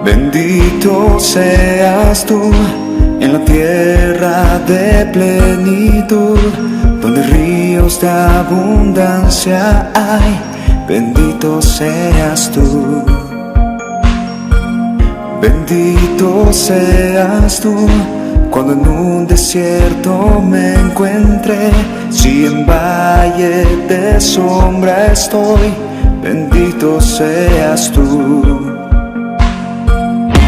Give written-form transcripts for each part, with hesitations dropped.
Bendito seas tú en la tierra de plenitud, donde ríos de abundancia hay. Bendito seas tú. Bendito seas tú cuando en un desierto me encuentre, si en valle de sombra estoy. Bendito seas tú.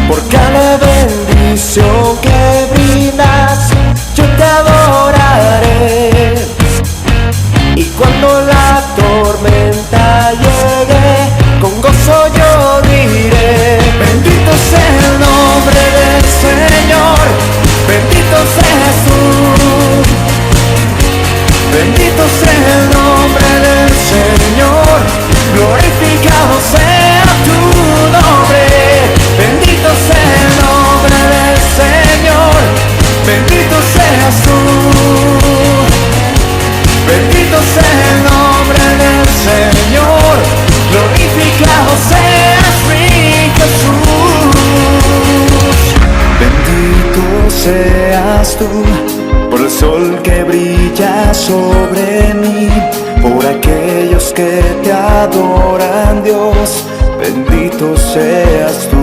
Por cada bendición que brindas, yo te adoraré. Y cuando la tormenta llegue, con gozo yo diré: bendito sea el nombre del Señor, bendito seas tú. Bendito sea el nombre del Señor, glorificado sea tu nombre. Bendito sea el nombre del Señor, bendito seas tú. Bendito sea el nombre del Señor, glorificado seas mi Jesús. Bendito seas tú por el sol que brilla sobre mí, por aquellos que te adoran, Dios. Bendito seas tú.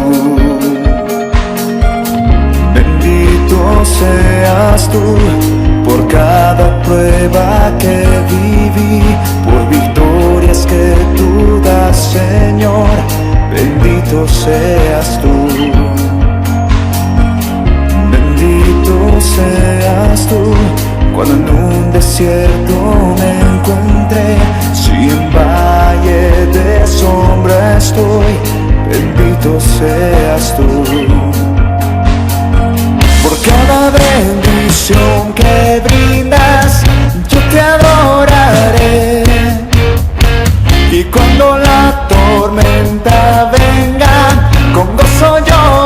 Bendito seas tú por cada prueba que viví, por victorias que tú das, Señor. Bendito seas tú. Bendito seas tú cuando en un desierto me encuentre, si en valle de sombra estoy. Bendito seas tú. Por cada bendición que brindas, yo te adoraré. Y cuando la tormenta venga, con gozo yo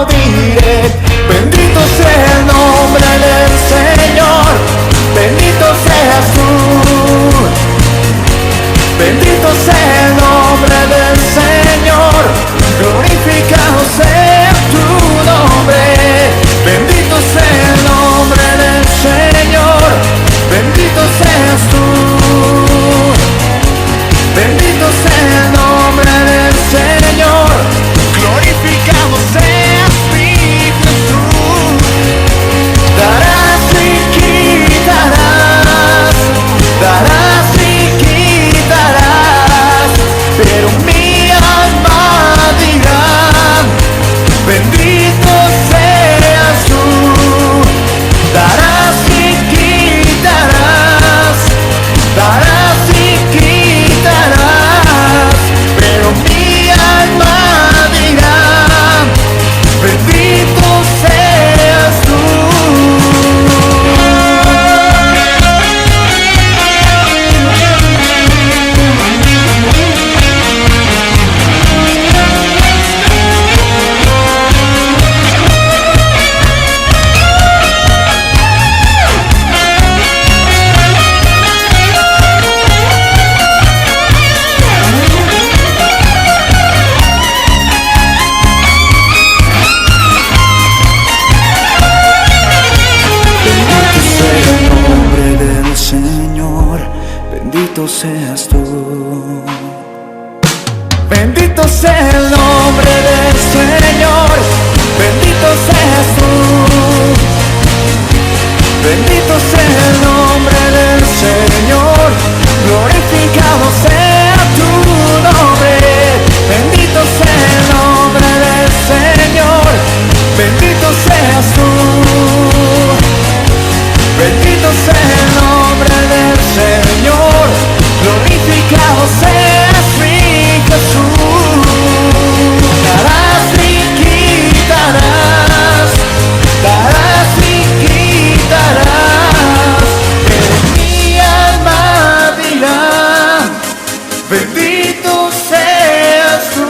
bendito seas tú. Bendito sea el nombre del Señor, bendito seas tú. Bendito sea el nombre del Señor, glorificado sea tu nombre. Bendito sea el nombre del Señor, bendito seas tú. Bendito sea el nombre del Señor, glorificado seas mi Jesús. Darás y quitarás, darás y quitarás, que mi alma dirá, bendito seas tú.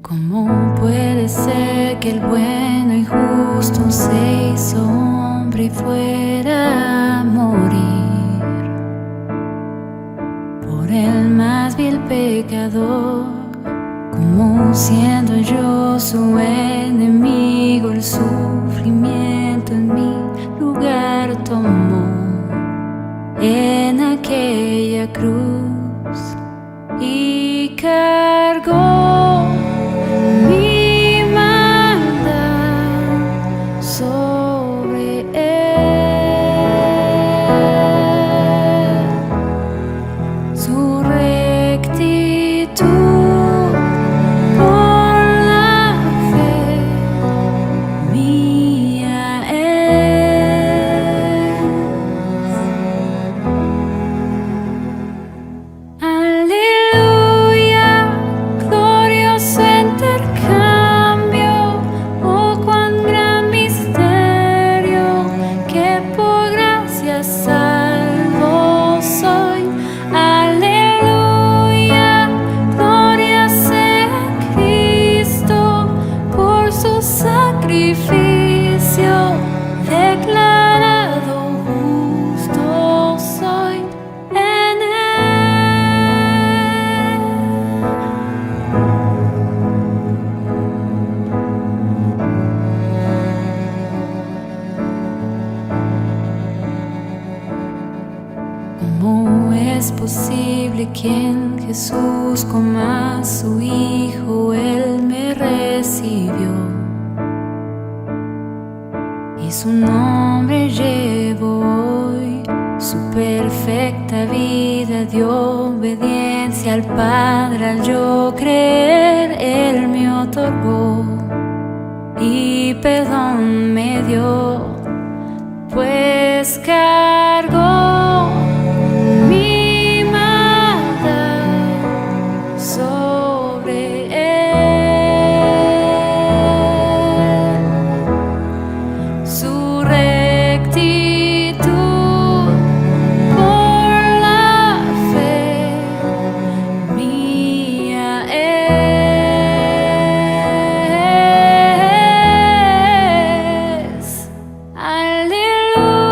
¿Cómo puede ser que el bueno y justo se hizo hombre y fuera a morir por el más vil pecador? Como siendo yo su enemigo, el sufrimiento en mi lugar tomó en aquella cruz y cargó mi maldad sobre él, su rectitud por la fe mía es. Aleluya, glorioso intercambio, oh cuán gran misterio, que por gracia salvo soy. Aleluya, gloria sea Cristo, por su sacrificio declarado justo soy en él. ¿Cómo es posible que en Jesús como a su Hijo Él me recibió? Y su nombre llevo hoy, su perfecta vida de obediencia al Padre. Al yo creer, Él me otorgó y perdón me dio, pues cargó mi maldad sobre él, su rectitud por la fe mía es. Aleluya,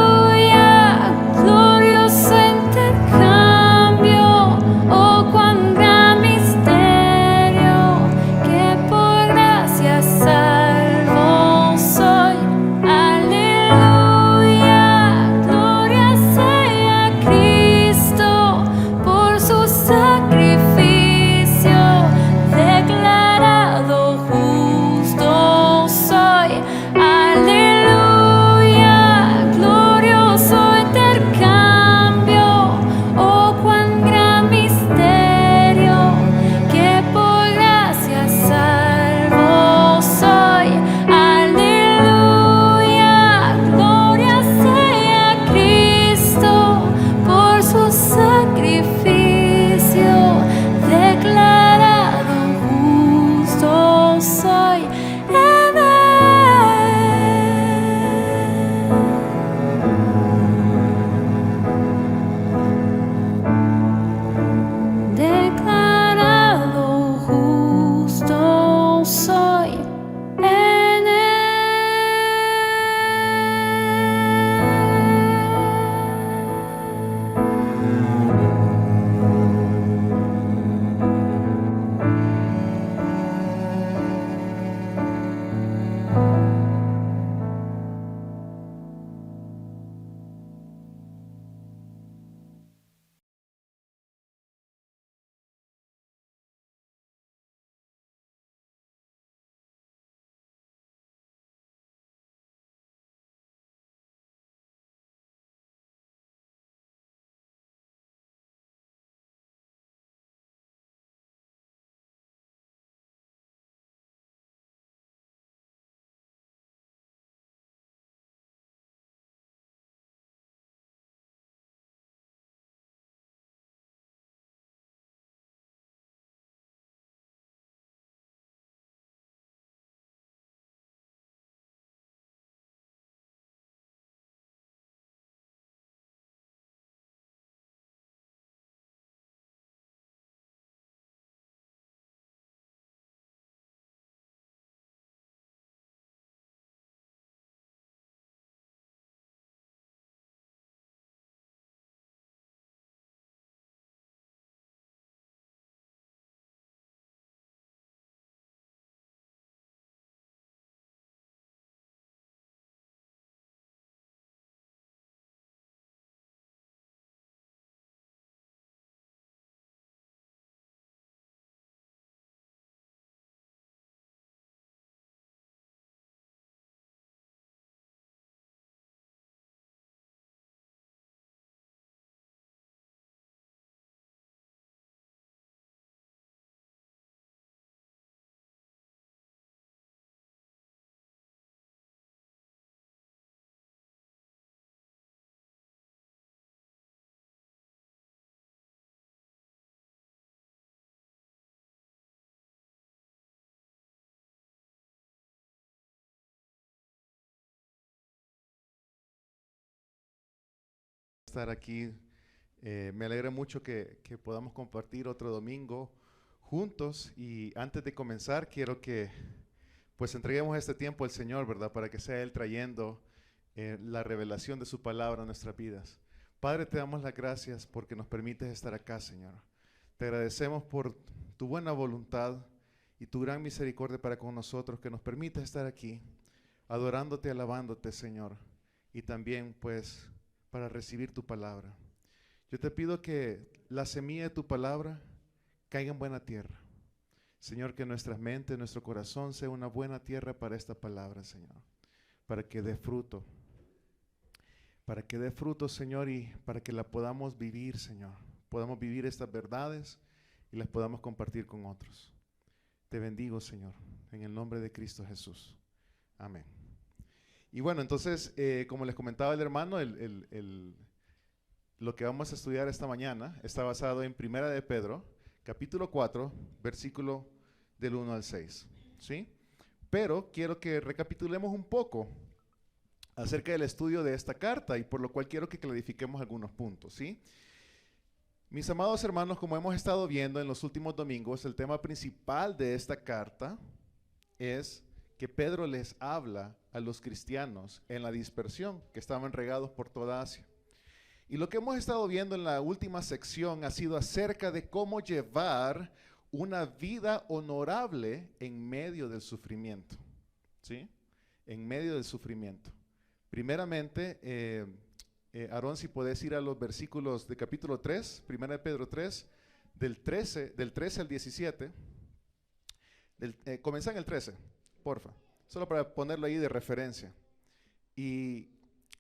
Estar aquí. Me alegra mucho que podamos compartir otro domingo juntos, y antes de comenzar quiero que pues entreguemos este tiempo al Señor, ¿verdad? Para que sea Él trayendo la revelación de su palabra a nuestras vidas. Padre, te damos las gracias porque nos permites estar acá, Señor. Te agradecemos por tu buena voluntad y tu gran misericordia para con nosotros, que nos permites estar aquí adorándote, alabándote, Señor, y también pues para recibir tu palabra. Yo te pido que la semilla de tu palabra caiga en buena tierra. Señor, que nuestra mente, nuestro corazón sea una buena tierra para esta palabra, Señor. Para que dé fruto. Para que dé fruto, Señor, y para que la podamos vivir, Señor. Podamos vivir estas verdades y las podamos compartir con otros. Te bendigo, Señor, en el nombre de Cristo Jesús. Amén. Y bueno, entonces, como les comentaba el hermano, lo que vamos a estudiar esta mañana está basado en Primera de Pedro, capítulo 4, versículo del 1 al 6, ¿sí? Pero quiero que recapitulemos un poco acerca del estudio de esta carta, y por lo cual quiero que clarifiquemos algunos puntos, ¿sí? Mis amados hermanos, como hemos estado viendo en los últimos domingos, el tema principal de esta carta es que Pedro les habla a los cristianos en la dispersión, que estaban regados por toda Asia. Y lo que hemos estado viendo en la última sección ha sido acerca de cómo llevar una vida honorable en medio del sufrimiento, ¿sí? En medio del sufrimiento. Primeramente, Aarón, si podés ir a los versículos de capítulo 3, 1 de Pedro 3, del 13 al 17. Comenzá en el 13, porfa, solo para ponerlo ahí de referencia. Y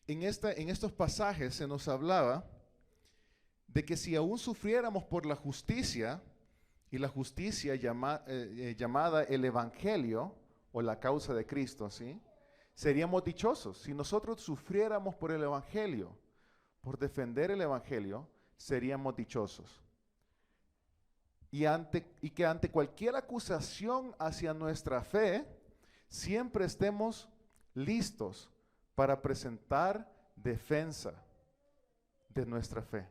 en estos pasajes se nos hablaba de que si aún sufriéramos por la justicia, y la justicia llamada el Evangelio, o la causa de Cristo, ¿sí? Seríamos dichosos. Si nosotros sufriéramos por el Evangelio, por defender el Evangelio, seríamos dichosos. Y que ante cualquier acusación hacia nuestra fe, siempre estemos listos para presentar defensa de nuestra fe.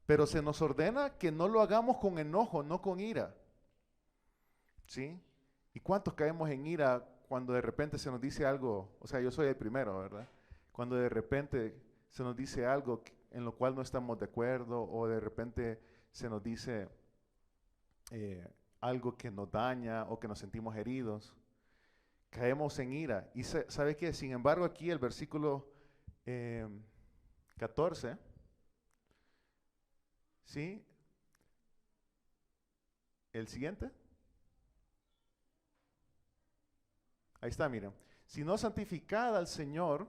Pero se nos ordena que no lo hagamos con enojo, no con ira, ¿sí? ¿Y cuántos caemos en ira cuando de repente se nos dice algo? O sea, yo soy el primero, ¿verdad? Cuando de repente se nos dice algo en lo cual no estamos de acuerdo, o de repente se nos dice algo que nos daña o que nos sentimos heridos, caemos en ira. Y ¿sabe qué? Sin embargo, aquí el versículo 14, ¿sí? El siguiente. Ahí está, miren. Sino santificad al Señor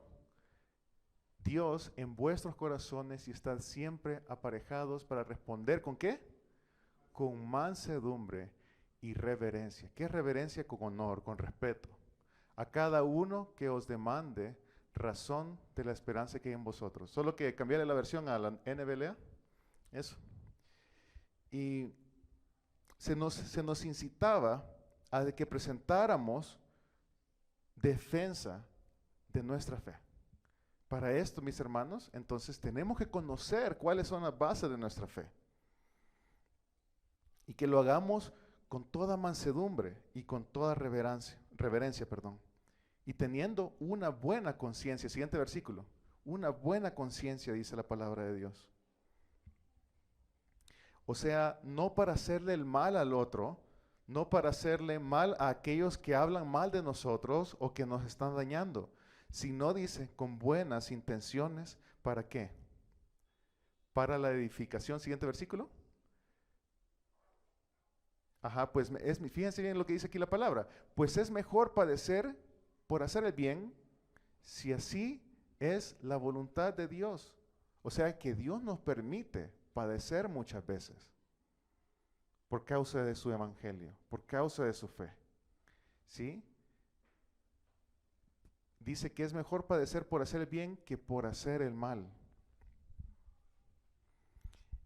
Dios en vuestros corazones, y estad siempre aparejados para responder, ¿con qué? Con mansedumbre y reverencia. ¿Qué es reverencia? Con honor, con respeto. A cada uno que os demande razón de la esperanza que hay en vosotros. Solo que cambiarle la versión a la NBLA. Eso. Y se nos incitaba a que presentáramos defensa de nuestra fe. Para esto, mis hermanos, entonces tenemos que conocer cuáles son las bases de nuestra fe. Y que lo hagamos con toda mansedumbre y con toda reverencia, y teniendo una buena conciencia. Siguiente versículo. Una buena conciencia, dice la palabra de Dios. O sea, no para hacerle el mal al otro, no para hacerle mal a aquellos que hablan mal de nosotros o que nos están dañando, sino, dice, con buenas intenciones. ¿Para qué? Para la edificación. Siguiente versículo. Ajá, pues fíjense bien lo que dice aquí la palabra. Pues es mejor padecer por hacer el bien, si así es la voluntad de Dios. O sea, que Dios nos permite padecer muchas veces por causa de su evangelio, por causa de su fe, ¿sí? Dice que es mejor padecer por hacer el bien que por hacer el mal.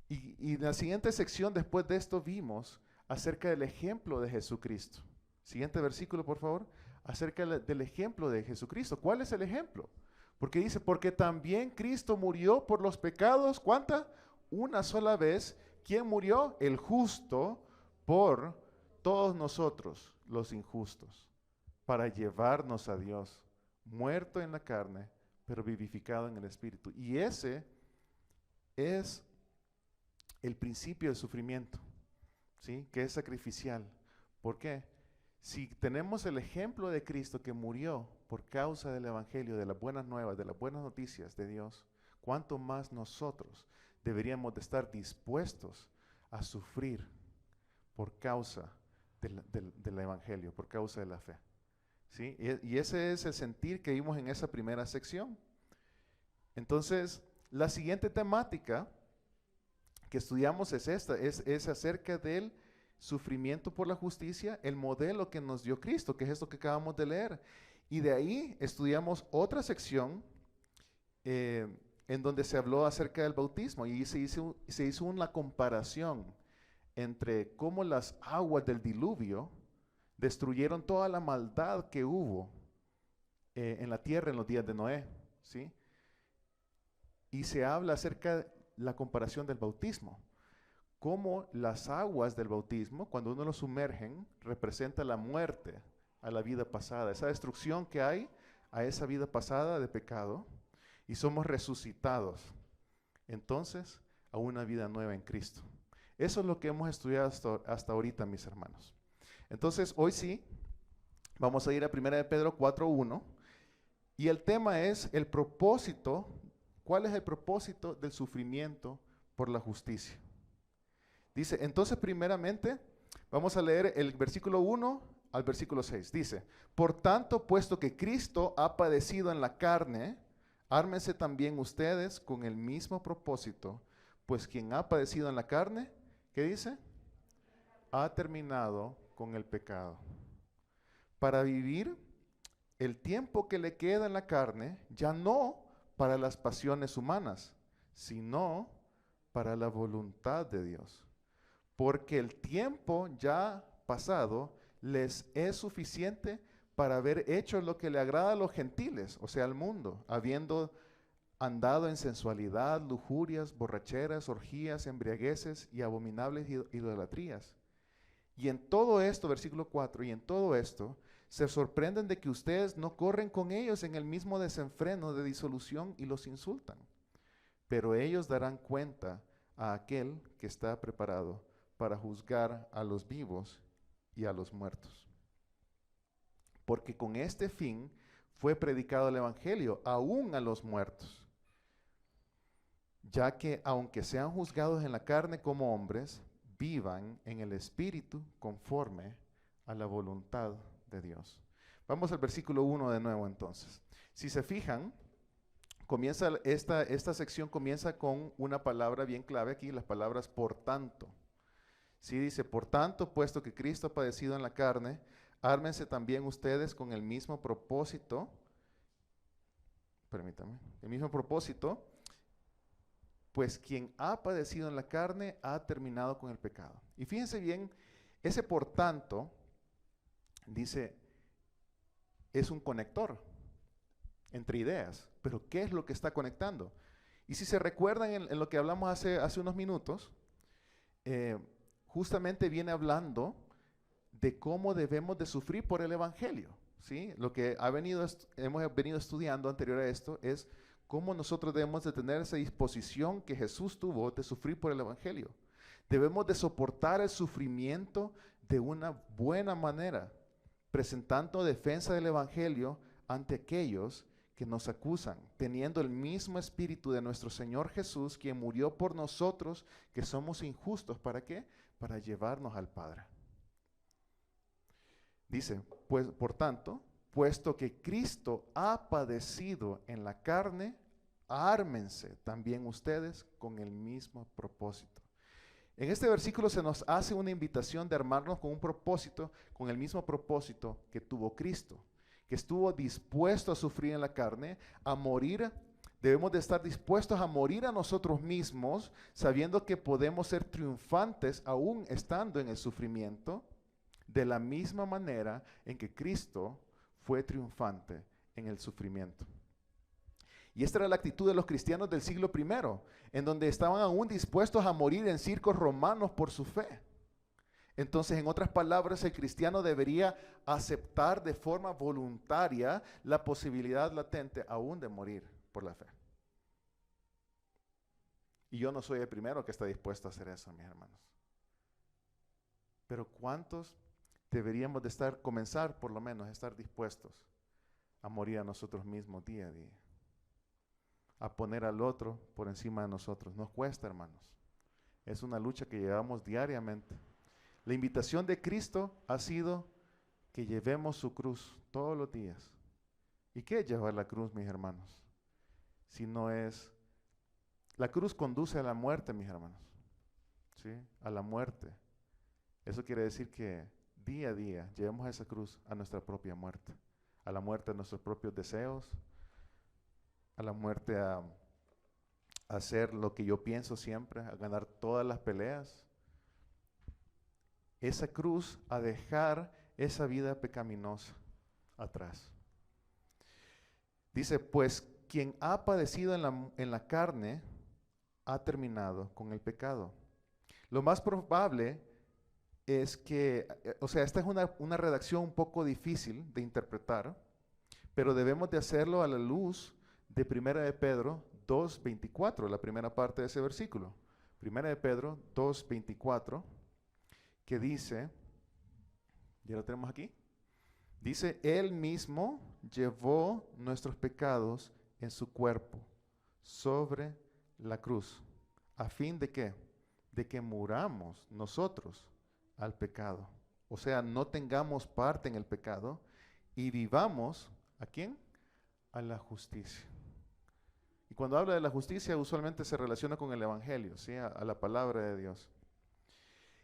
Y en la siguiente sección, después de esto, vimos acerca del ejemplo de Jesucristo. Siguiente versículo, por favor. Acerca del ejemplo de Jesucristo. ¿Cuál es el ejemplo? Porque dice, porque también Cristo murió por los pecados, ¿cuánta? Una sola vez. ¿Quién murió? El justo por todos nosotros, los injustos, para llevarnos a Dios, muerto en la carne, pero vivificado en el Espíritu. Y ese es el principio del sufrimiento, ¿sí? Que es sacrificial. ¿Por qué? Si tenemos el ejemplo de Cristo que murió por causa del Evangelio, de las buenas nuevas, de las buenas noticias de Dios, ¿cuánto más nosotros deberíamos de estar dispuestos a sufrir por causa del Evangelio, por causa de la fe? ¿Sí? Y ese es el sentir que vimos en esa primera sección. Entonces, la siguiente temática que estudiamos es esta, es acerca del sufrimiento por la justicia, el modelo que nos dio Cristo, que es esto que acabamos de leer. Y de ahí estudiamos otra sección en donde se habló acerca del bautismo y se hizo una comparación entre cómo las aguas del diluvio destruyeron toda la maldad que hubo en la tierra en los días de Noé, ¿sí? Y se habla acerca de la comparación del bautismo. Cómo las aguas del bautismo, cuando uno lo sumergen, representa la muerte a la vida pasada, esa destrucción que hay a esa vida pasada de pecado, y somos resucitados entonces a una vida nueva en Cristo. Eso es lo que hemos estudiado hasta ahorita, mis hermanos. Entonces, hoy sí, vamos a ir a 1 de Pedro 4:1, y el tema es el propósito. ¿Cuál es el propósito del sufrimiento por la justicia? Dice, entonces primeramente, vamos a leer el versículo 1 al versículo 6. Dice, por tanto, puesto que Cristo ha padecido en la carne, ármense también ustedes con el mismo propósito, pues quien ha padecido en la carne, ¿qué dice? Ha terminado con el pecado, para vivir el tiempo que le queda en la carne, ya no para las pasiones humanas, sino para la voluntad de Dios. Porque el tiempo ya pasado les es suficiente para haber hecho lo que le agrada a los gentiles, o sea, al mundo, habiendo andado en sensualidad, lujurias, borracheras, orgías, embriagueces y abominables idolatrías. Y en todo esto, versículo 4, y en todo esto, se sorprenden de que ustedes no corren con ellos en el mismo desenfreno de disolución y los insultan. Pero ellos darán cuenta a aquel que está preparado para juzgar a los vivos y a los muertos. Porque con este fin fue predicado el Evangelio aún a los muertos, ya que aunque sean juzgados en la carne como hombres, vivan en el Espíritu conforme a la voluntad de Dios. Vamos al versículo 1 de nuevo entonces. Si se fijan, comienza esta sección comienza con una palabra bien clave aquí, las palabras por tanto. Sí, dice, por tanto, puesto que Cristo ha padecido en la carne, ármense también ustedes con el mismo propósito, pues quien ha padecido en la carne ha terminado con el pecado. Y fíjense bien, ese por tanto, dice, es un conector entre ideas, pero ¿qué es lo que está conectando? Y si se recuerdan en lo que hablamos hace unos minutos, justamente viene hablando de cómo debemos de sufrir por el Evangelio, ¿sí? Lo que hemos venido estudiando anterior a esto es cómo nosotros debemos de tener esa disposición que Jesús tuvo de sufrir por el Evangelio. Debemos de soportar el sufrimiento de una buena manera, presentando defensa del Evangelio ante aquellos que nos acusan, teniendo el mismo espíritu de nuestro Señor Jesús, quien murió por nosotros, que somos injustos. ¿Para qué? Para llevarnos al Padre. Dice, pues, por tanto, puesto que Cristo ha padecido en la carne, ármense también ustedes con el mismo propósito. En este versículo se nos hace una invitación de armarnos con un propósito, con el mismo propósito que tuvo Cristo, que estuvo dispuesto a sufrir en la carne, a morir. Debemos de estar dispuestos a morir a nosotros mismos, sabiendo que podemos ser triunfantes aún estando en el sufrimiento, de la misma manera en que Cristo fue triunfante en el sufrimiento. Y esta era la actitud de los cristianos del siglo I, en donde estaban aún dispuestos a morir en circos romanos por su fe. Entonces, en otras palabras, el cristiano debería aceptar de forma voluntaria la posibilidad latente aún de morir por la fe. Y yo no soy el primero que está dispuesto a hacer eso, mis hermanos. Pero ¿cuántos deberíamos de comenzar por lo menos a estar dispuestos a morir a nosotros mismos día a día? A poner al otro por encima de nosotros. Nos cuesta, hermanos. Es una lucha que llevamos diariamente. La invitación de Cristo ha sido que llevemos su cruz todos los días. ¿Y qué es llevar la cruz, mis hermanos? Si no es... La cruz conduce a la muerte, mis hermanos. ¿Sí? A la muerte. Eso quiere decir que día a día llevemos esa cruz a nuestra propia muerte. A la muerte de nuestros propios deseos. A la muerte a hacer lo que yo pienso siempre, a ganar todas las peleas. Esa cruz, a dejar esa vida pecaminosa atrás. Dice, pues quien ha padecido en la carne ha terminado con el pecado. Lo más probable es que, esta es una redacción un poco difícil de interpretar, pero debemos de hacerlo a la luz de 1 de Pedro 2:24, la primera parte de ese versículo. 1 de Pedro 2:24, que dice, ¿ya lo tenemos aquí? Dice, Él mismo llevó nuestros pecados en su cuerpo, sobre la cruz, ¿a fin de qué? De que muramos nosotros al pecado. O sea, no tengamos parte en el pecado y vivamos, ¿a quién? A la justicia. Y cuando habla de la justicia, usualmente se relaciona con el Evangelio, ¿sí? A la palabra de Dios.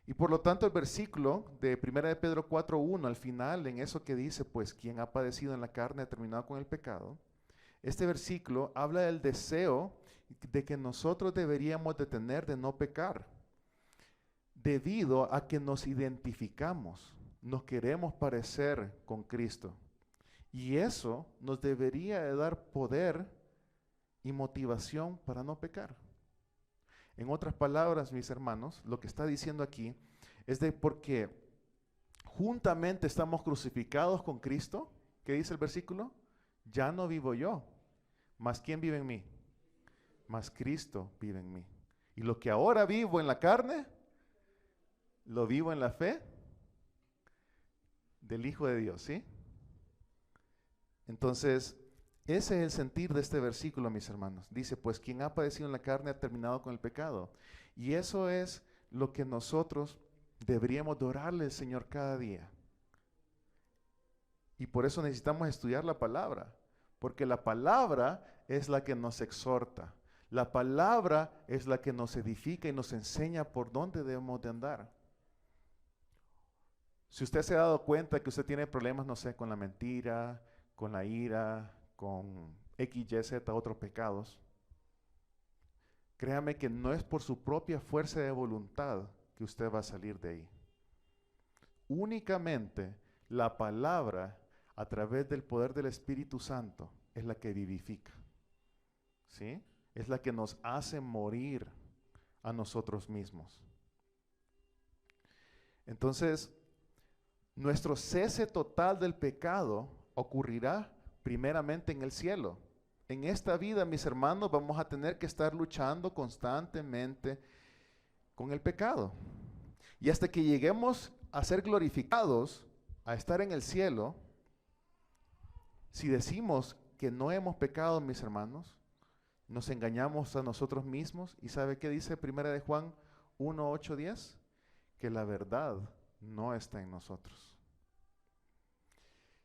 Y por lo tanto el versículo de 1 de Pedro 4:1, al final, en eso que dice, pues quien ha padecido en la carne ha terminado con el pecado, este versículo habla del deseo de que nosotros deberíamos de tener de no pecar, debido a que nos identificamos, nos queremos parecer con Cristo. Y eso nos debería de dar poder y motivación para no pecar. En otras palabras, mis hermanos, lo que está diciendo aquí es de porque juntamente estamos crucificados con Cristo. ¿Qué dice el versículo? Ya no vivo yo, mas ¿quién vive en mí? Mas Cristo vive en mí. Y lo que ahora vivo en la carne, lo vivo en la fe del Hijo de Dios, ¿sí? Entonces, ese es el sentir de este versículo, mis hermanos. Dice, pues quien ha padecido en la carne ha terminado con el pecado. Y eso es lo que nosotros deberíamos de orarle al Señor cada día. Y por eso necesitamos estudiar la palabra, porque la palabra es la que nos exhorta. La palabra es la que nos edifica y nos enseña por dónde debemos de andar. Si usted se ha dado cuenta que usted tiene problemas, no sé, con la mentira, con la ira, con X, Y, Z, otros pecados, créame que no es por su propia fuerza de voluntad que usted va a salir de ahí. Únicamente la palabra, a través del poder del Espíritu Santo, es la que vivifica, ¿sí? Es la que nos hace morir a nosotros mismos. Entonces, nuestro cese total del pecado ocurrirá primeramente en el cielo. En esta vida, mis hermanos, vamos a tener que estar luchando constantemente con el pecado. Y hasta que lleguemos a ser glorificados, a estar en el cielo, si decimos que no hemos pecado, mis hermanos, nos engañamos a nosotros mismos. ¿Y sabe qué dice 1 de Juan 1:8-10? Que la verdad no está en nosotros.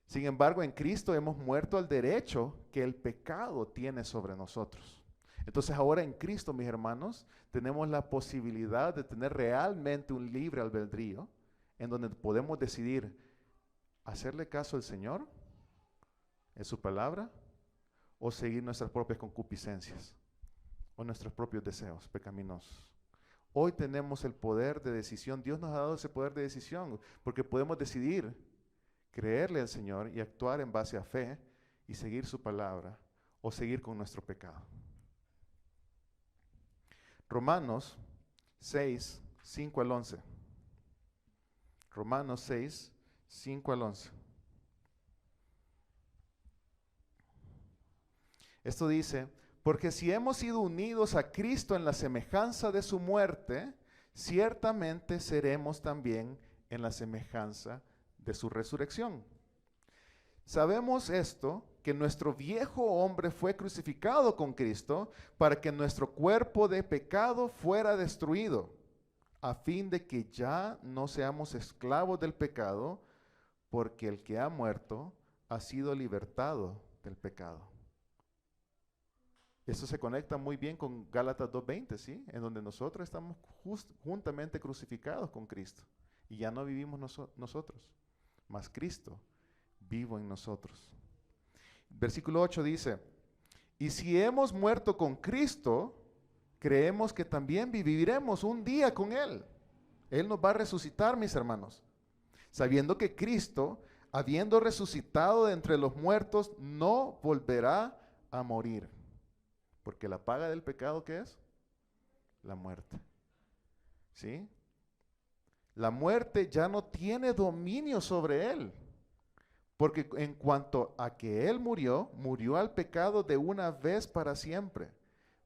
Sin embargo, en Cristo hemos muerto al derecho que el pecado tiene sobre nosotros. Entonces ahora en Cristo, mis hermanos, tenemos la posibilidad de tener realmente un libre albedrío en donde podemos decidir hacerle caso al Señor en su palabra o seguir nuestras propias concupiscencias o nuestros propios deseos pecaminosos. Hoy tenemos el poder de decisión. Dios nos ha dado ese poder de decisión porque podemos decidir creerle al Señor y actuar en base a fe y seguir su palabra, o seguir con nuestro pecado. Romanos 6, 5 al 11. Romanos 6, 5 al 11. Esto dice, porque si hemos sido unidos a Cristo en la semejanza de su muerte, ciertamente seremos también en la semejanza de su resurrección. Sabemos esto, que nuestro viejo hombre fue crucificado con Cristo para que nuestro cuerpo de pecado fuera destruido, a fin de que ya no seamos esclavos del pecado, porque el que ha muerto ha sido libertado del pecado. Eso se conecta muy bien con Gálatas 2:20, ¿sí? En donde nosotros estamos juntamente crucificados con Cristo. Y ya no vivimos nosotros, mas Cristo vivo en nosotros. Versículo 8 dice, y si hemos muerto con Cristo, creemos que también viviremos un día con Él. Él nos va a resucitar, mis hermanos. Sabiendo que Cristo, habiendo resucitado de entre los muertos, no volverá a morir. Porque la paga del pecado, ¿qué es? La muerte. ¿Sí? La muerte ya no tiene dominio sobre Él. Porque en cuanto a que Él murió, murió al pecado de una vez para siempre.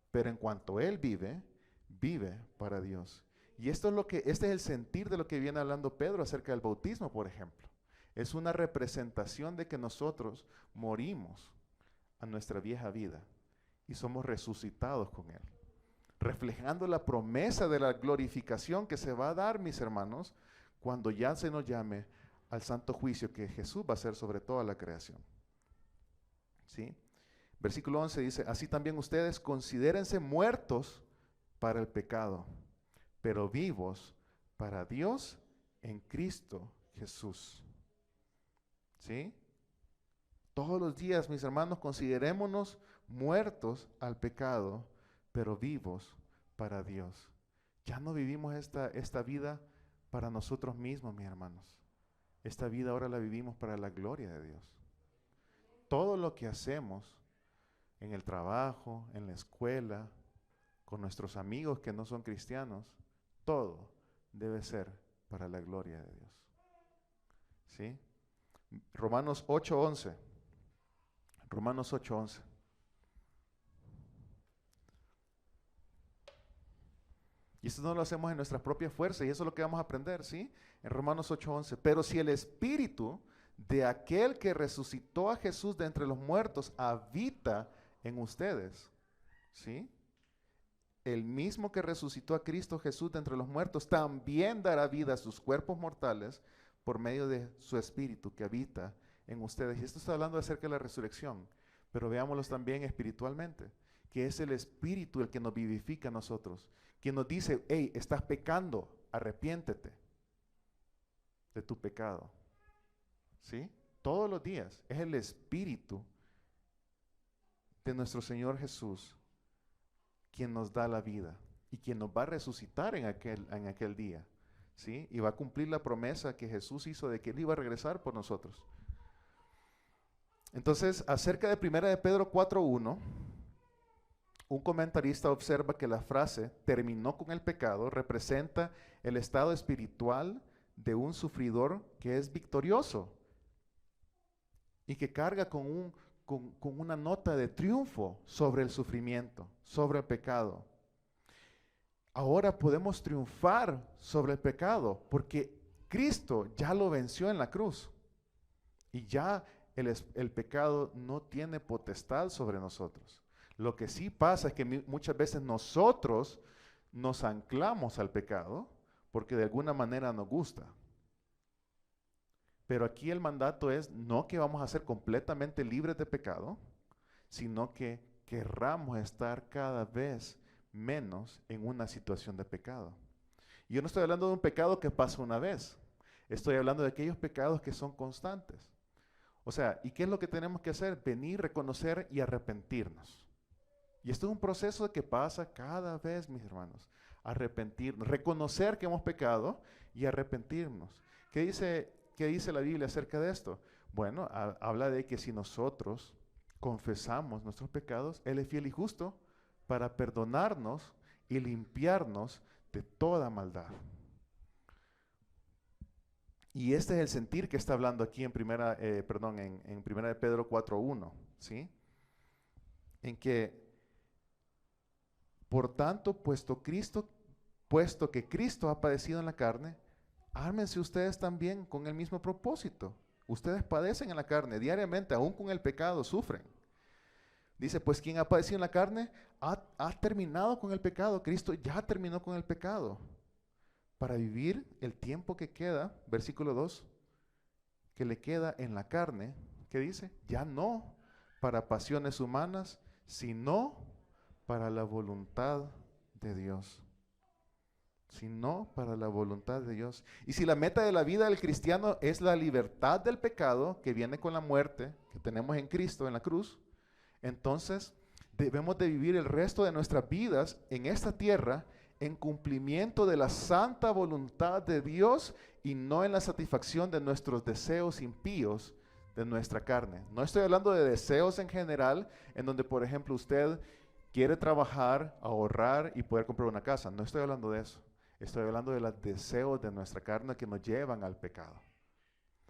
Pero en cuanto Él vive, vive para Dios. Y este es el sentir de lo que viene hablando Pedro acerca del bautismo, por ejemplo. Es una representación de que nosotros morimos a nuestra vieja vida y somos resucitados con Él. Reflejando la promesa de la glorificación que se va a dar, mis hermanos, cuando ya se nos llame al santo juicio que Jesús va a hacer sobre toda la creación. ¿Sí? Versículo 11 dice, así también ustedes considérense muertos para el pecado, pero vivos para Dios en Cristo Jesús. ¿Sí? Todos los días, mis hermanos, considerémonos muertos al pecado, pero vivos para Dios. Ya no vivimos esta vida para nosotros mismos, mis hermanos. Esta vida ahora la vivimos para la gloria de Dios. Todo lo que hacemos en el trabajo, en la escuela, con nuestros amigos que no son cristianos, todo debe ser para la gloria de Dios. ¿Sí? Romanos 8:11. Romanos 8:11. Y esto no lo hacemos en nuestras propias fuerzas, y eso es lo que vamos a aprender, ¿sí? En Romanos 8:11. Pero si el Espíritu de aquel que resucitó a Jesús de entre los muertos habita en ustedes, ¿sí? El mismo que resucitó a Cristo Jesús de entre los muertos también dará vida a sus cuerpos mortales por medio de su Espíritu que habita en ustedes. Y esto está hablando acerca de la resurrección, pero veámoslo también espiritualmente, que es el Espíritu el que nos vivifica a nosotros, quien nos dice, hey, estás pecando, arrepiéntete de tu pecado. ¿Sí? Todos los días es el Espíritu de nuestro Señor Jesús quien nos da la vida y quien nos va a resucitar en aquel día. ¿Sí? Y va a cumplir la promesa que Jesús hizo de que Él iba a regresar por nosotros. Entonces, acerca de 1 de Pedro 4:1, un comentarista observa que la frase terminó con el pecado representa el estado espiritual de un sufridor que es victorioso y que carga con una nota de triunfo sobre el sufrimiento, sobre el pecado. Ahora podemos triunfar sobre el pecado porque Cristo ya lo venció en la cruz y ya el pecado no tiene potestad sobre nosotros. Lo que sí pasa es que muchas veces nosotros nos anclamos al pecado porque de alguna manera nos gusta. Pero aquí el mandato es no que vamos a ser completamente libres de pecado, sino que querramos estar cada vez menos en una situación de pecado. Y yo no estoy hablando de un pecado que pasa una vez. Estoy hablando de aquellos pecados que son constantes. O sea, ¿y qué es lo que tenemos que hacer? Venir, reconocer y arrepentirnos. Y esto es un proceso que pasa cada vez, mis hermanos. Arrepentirnos, reconocer que hemos pecado y arrepentirnos. ¿Qué dice la Biblia acerca de esto? Bueno, habla de que si nosotros confesamos nuestros pecados, Él es fiel y justo para perdonarnos y limpiarnos de toda maldad. Y este es el sentir que está hablando aquí en primera de Pedro 4:1, ¿sí? En que, por tanto, puesto que Cristo ha padecido en la carne, ármense ustedes también con el mismo propósito. Ustedes padecen en la carne diariamente, aún con el pecado sufren. Dice, pues quien ha padecido en la carne ha terminado con el pecado. Cristo ya terminó con el pecado. Para vivir el tiempo que queda, versículo 2, que le queda en la carne, ¿qué dice? Ya no para pasiones humanas, sino para la voluntad de Dios. Sino para la voluntad de Dios. Y si la meta de la vida del cristiano es la libertad del pecado que viene con la muerte que tenemos en Cristo en la cruz, entonces debemos de vivir el resto de nuestras vidas en esta tierra en cumplimiento de la santa voluntad de Dios y no en la satisfacción de nuestros deseos impíos de nuestra carne. No estoy hablando de deseos en general, en donde, por ejemplo, usted quiere trabajar, ahorrar y poder comprar una casa. No estoy hablando de eso. Estoy hablando de los deseos de nuestra carne que nos llevan al pecado.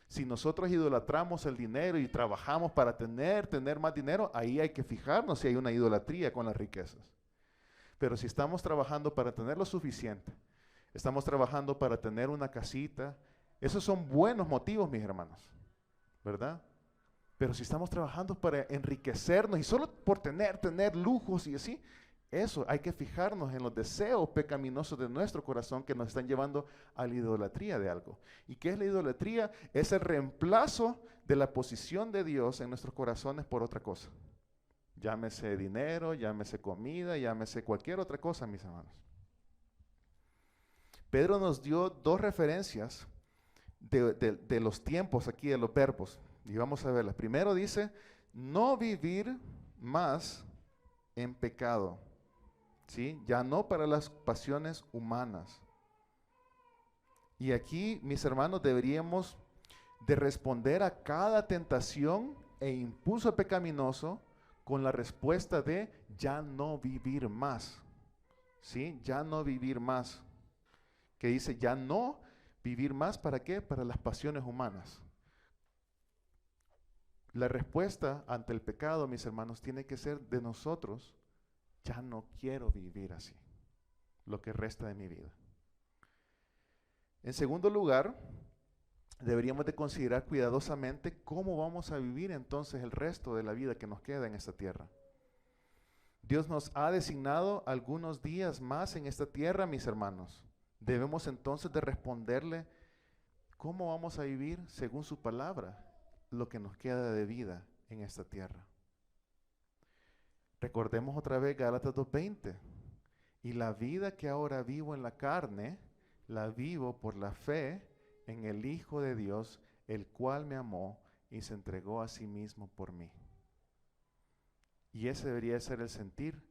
Si nosotros idolatramos el dinero y trabajamos para tener más dinero, ahí hay que fijarnos si hay una idolatría con las riquezas. Pero si estamos trabajando para tener lo suficiente, estamos trabajando para tener una casita, esos son buenos motivos, mis hermanos, ¿verdad? Pero si estamos trabajando para enriquecernos y solo por tener lujos y así, eso hay que fijarnos en los deseos pecaminosos de nuestro corazón que nos están llevando a la idolatría de algo. ¿Y qué es la idolatría? Es el reemplazo de la posición de Dios en nuestros corazones por otra cosa. Llámese dinero, llámese comida, llámese cualquier otra cosa, mis hermanos. Pedro nos dio dos referencias de los tiempos aquí, de los verbos. Y vamos a verlas. Primero dice, no vivir más en pecado. ¿Sí? Ya no para las pasiones humanas. Y aquí, mis hermanos, deberíamos de responder a cada tentación e impulso pecaminoso con la respuesta de ya no vivir más. ¿Sí? Ya no vivir más. Que dice ya no vivir más, ¿para qué? Para las pasiones humanas. La respuesta ante el pecado, mis hermanos, tiene que ser de nosotros. Ya no quiero vivir así, lo que resta de mi vida. En segundo lugar, deberíamos de considerar cuidadosamente cómo vamos a vivir entonces el resto de la vida que nos queda en esta tierra. Dios nos ha designado algunos días más en esta tierra, mis hermanos. Debemos entonces de responderle cómo vamos a vivir según su palabra lo que nos queda de vida en esta tierra. Recordemos otra vez Gálatas 2:20. Y la vida que ahora vivo en la carne, la vivo por la fe en el Hijo de Dios, el cual me amó y se entregó a sí mismo por mí. Y ese debería ser el sentir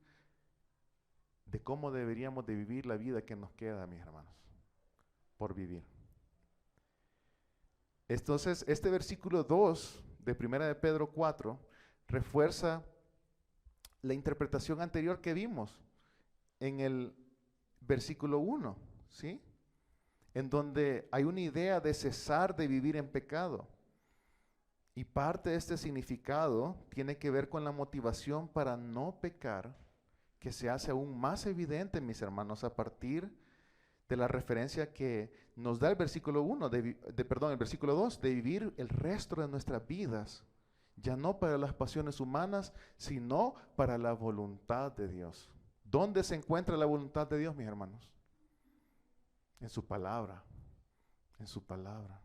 de cómo deberíamos de vivir la vida que nos queda, mis hermanos, por vivir. Entonces, este versículo 2 de 1 de Pedro 4 refuerza la interpretación anterior que vimos en el versículo 1, ¿sí? En donde hay una idea de cesar de vivir en pecado. Y parte de este significado tiene que ver con la motivación para no pecar, que se hace aún más evidente, mis hermanos, a partir de la referencia que nos da el versículo 1, el versículo 2, de vivir el resto de nuestras vidas, ya no para las pasiones humanas, sino para la voluntad de Dios. ¿Dónde se encuentra la voluntad de Dios, mis hermanos? En su palabra, en su palabra.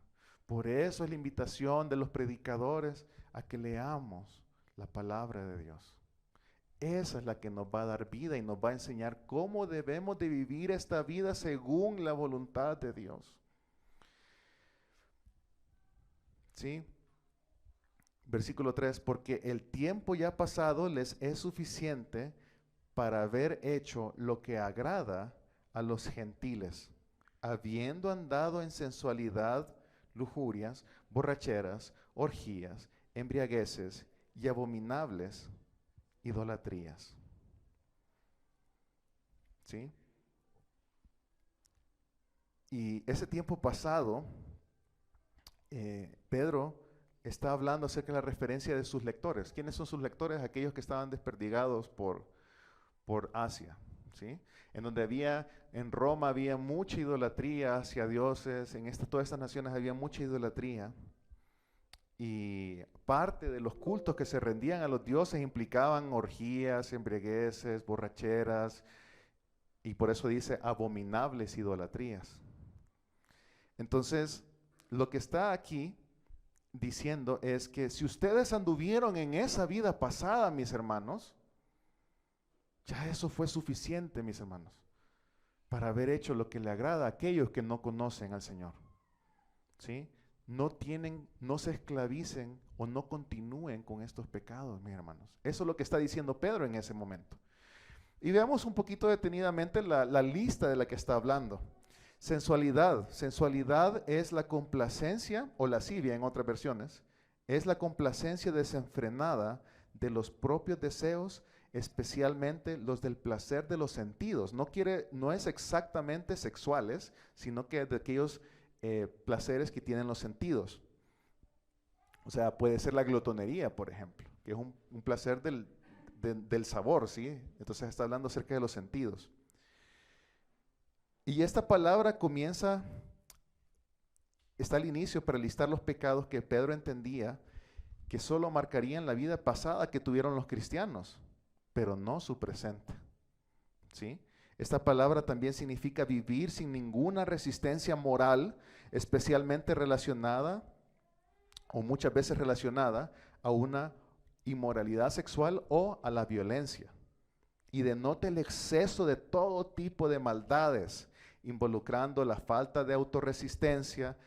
Por eso es la invitación de los predicadores a que leamos la palabra de Dios. Esa es la que nos va a dar vida y nos va a enseñar cómo debemos de vivir esta vida según la voluntad de Dios. ¿Sí? Versículo 3, porque el tiempo ya pasado les es suficiente para haber hecho lo que agrada a los gentiles, habiendo andado en sensualidad, lujurias, borracheras, orgías, embriagueces y abominables idolatrías. ¿Sí? Y ese tiempo pasado, Pedro está hablando acerca de la referencia de sus lectores. ¿Quiénes son sus lectores? Aquellos que estaban desperdigados por Asia, ¿sí? En donde en Roma había mucha idolatría hacia dioses, todas estas naciones había mucha idolatría. Y parte de los cultos que se rendían a los dioses implicaban orgías, embriagueces, borracheras, y por eso dice abominables idolatrías. Entonces, lo que está aquí diciendo es que si ustedes anduvieron en esa vida pasada, mis hermanos, ya eso fue suficiente, mis hermanos, para haber hecho lo que le agrada a aquellos que no conocen al Señor. ¿Sí? No se esclavicen o no continúen con estos pecados, mis hermanos. Eso es lo que está diciendo Pedro en ese momento. Y veamos un poquito detenidamente la lista de la que está hablando. Sensualidad. Sensualidad es la complacencia, o lascivia en otras versiones, es la complacencia desenfrenada de los propios deseos, especialmente los del placer de los sentidos. No es exactamente sexuales, sino que de aquellos placeres que tienen los sentidos. O sea, puede ser la glotonería, por ejemplo, que es un placer del sabor, ¿sí? Entonces está hablando acerca de los sentidos. Y esta palabra está al inicio para listar los pecados que Pedro entendía que solo marcarían la vida pasada que tuvieron los cristianos, pero no su presente. ¿Sí? Esta palabra también significa vivir sin ninguna resistencia moral, especialmente relacionada, o muchas veces relacionada, a una inmoralidad sexual o a la violencia. Y denota el exceso de todo tipo de maldades, involucrando la falta de autorresistencia.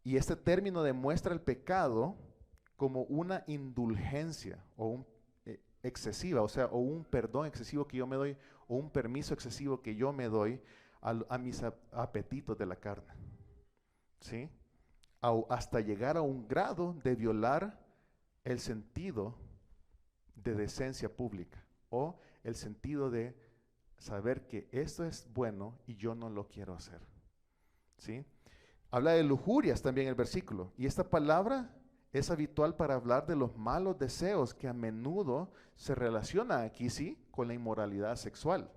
Y este término demuestra el pecado como una indulgencia excesiva, o sea, o un perdón excesivo que yo me doy, o un permiso excesivo que yo me doy a mis apetitos de la carne. ¿Sí? Hasta llegar a un grado de violar el sentido de decencia pública, o el sentido de saber que esto es bueno y yo no lo quiero hacer. ¿Sí? Habla de lujurias también el versículo, y esta palabra es habitual para hablar de los malos deseos que a menudo se relacionan aquí, sí, con la inmoralidad sexual,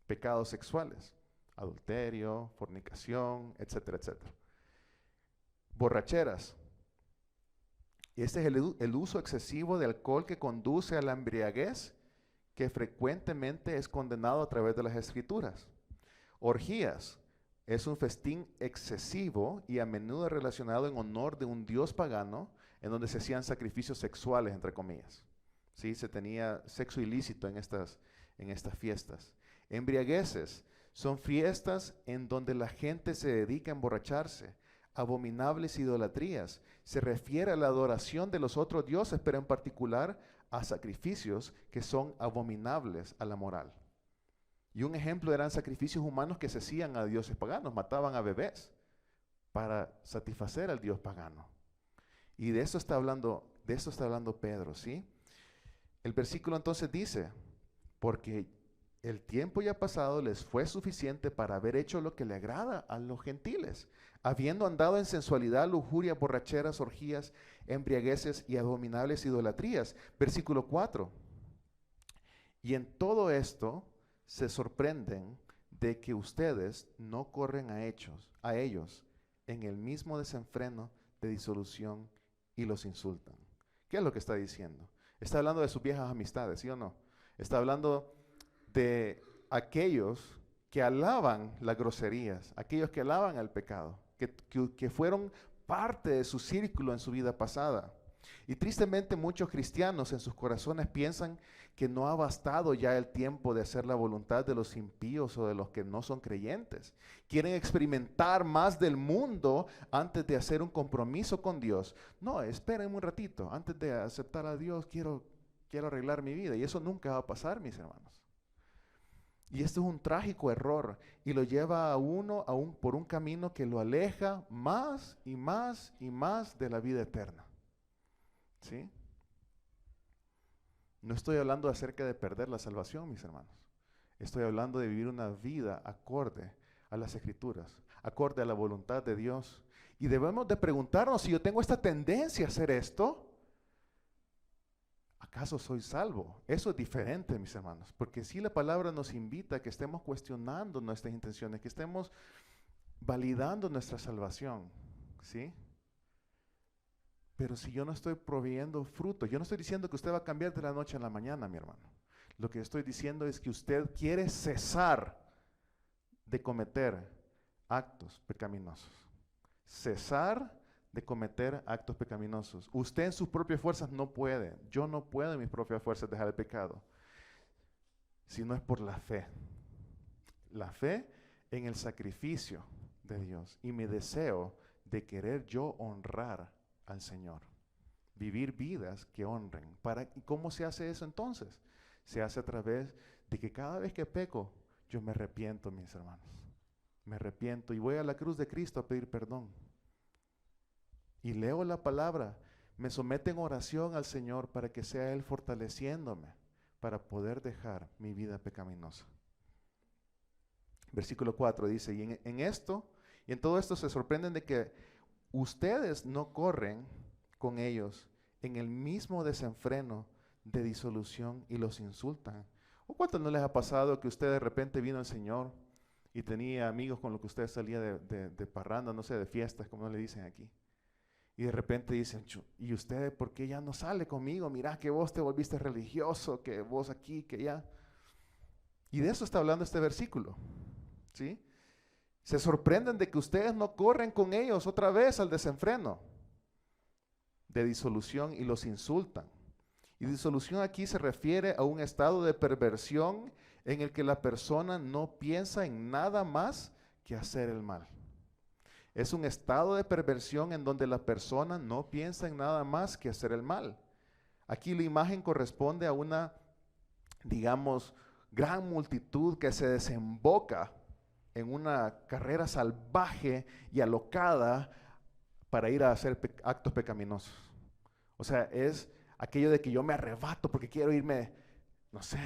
pecados sexuales, adulterio, fornicación, etcétera, etcétera. Borracheras. Este es el uso excesivo de alcohol que conduce a la embriaguez, que frecuentemente es condenado a través de las Escrituras. Orgías. Es un festín excesivo y a menudo relacionado en honor de un dios pagano, en donde se hacían sacrificios sexuales, entre comillas. ¿Sí? Se tenía sexo ilícito en estas fiestas. Embriagueces son fiestas en donde la gente se dedica a emborracharse. Abominables idolatrías. Se refiere a la adoración de los otros dioses, pero en particular a sacrificios que son abominables a la moral. Y un ejemplo eran sacrificios humanos que se hacían a dioses paganos, mataban a bebés para satisfacer al dios pagano. Y de eso está hablando Pedro, ¿sí? El versículo entonces dice, porque el tiempo ya pasado les fue suficiente para haber hecho lo que le agrada a los gentiles, habiendo andado en sensualidad, lujuria, borracheras, orgías, embriagueces y abominables idolatrías. Versículo 4. Y en todo esto se sorprenden de que ustedes no corren a ellos en el mismo desenfreno de disolución y los insultan. ¿Qué es lo que está diciendo? Está hablando de sus viejas amistades, ¿sí o no? Está hablando de aquellos que alaban las groserías, aquellos que alaban el pecado, que fueron parte de su círculo en su vida pasada. Y tristemente muchos cristianos en sus corazones piensan que no ha bastado ya el tiempo de hacer la voluntad de los impíos o de los que no son creyentes. Quieren experimentar más del mundo antes de hacer un compromiso con Dios. No, esperen un ratito, antes de aceptar a Dios quiero arreglar mi vida. Y eso nunca va a pasar, mis hermanos. Y esto es un trágico error y lo lleva a uno por un camino que lo aleja más y más y más de la vida eterna. ¿Sí? No estoy hablando acerca de perder la salvación, mis hermanos. Estoy hablando de vivir una vida acorde a las Escrituras, acorde a la voluntad de Dios. Y debemos de preguntarnos, si yo tengo esta tendencia a hacer esto, ¿acaso soy salvo? Eso es diferente, mis hermanos, porque si la palabra nos invita a que estemos cuestionando nuestras intenciones, que estemos validando nuestra salvación, ¿sí? Pero si yo no estoy proveyendo fruto, yo no estoy diciendo que usted va a cambiar de la noche a la mañana, mi hermano. Lo que estoy diciendo es que usted quiere cesar de cometer actos pecaminosos. Cesar de cometer actos pecaminosos. Usted en sus propias fuerzas no puede. Yo no puedo en mis propias fuerzas dejar el pecado. Si no es por la fe. La fe en el sacrificio de Dios. Y mi deseo de querer yo honrar al Señor. Vivir vidas que honren. ¿Y cómo se hace eso entonces? Se hace a través de que cada vez que peco, yo me arrepiento, mis hermanos. Me arrepiento y voy a la cruz de Cristo a pedir perdón. Y leo la palabra, me someto en oración al Señor para que sea Él fortaleciéndome para poder dejar mi vida pecaminosa. Versículo 4 dice, y en todo esto se sorprenden de que ustedes no corren con ellos en el mismo desenfreno de disolución y los insultan. ¿O cuánto no les ha pasado que usted de repente vino al Señor y tenía amigos con los que usted salía de parranda, no sé, de fiestas, como le dicen aquí? Y de repente dicen, ¿y usted por qué ya no sale conmigo? Mirá que vos te volviste religioso, que vos aquí, que ya. Y de eso está hablando este versículo, ¿sí? Se sorprenden de que ustedes no corren con ellos otra vez al desenfreno de disolución y los insultan. Y disolución aquí se refiere a un estado de perversión en el que la persona no piensa en nada más que hacer el mal. Es un estado de perversión en donde la persona no piensa en nada más que hacer el mal. Aquí la imagen corresponde a una, digamos, gran multitud que se desemboca en una carrera salvaje y alocada para ir a hacer actos pecaminosos. O sea, es aquello de que yo me arrebato porque quiero irme, no sé,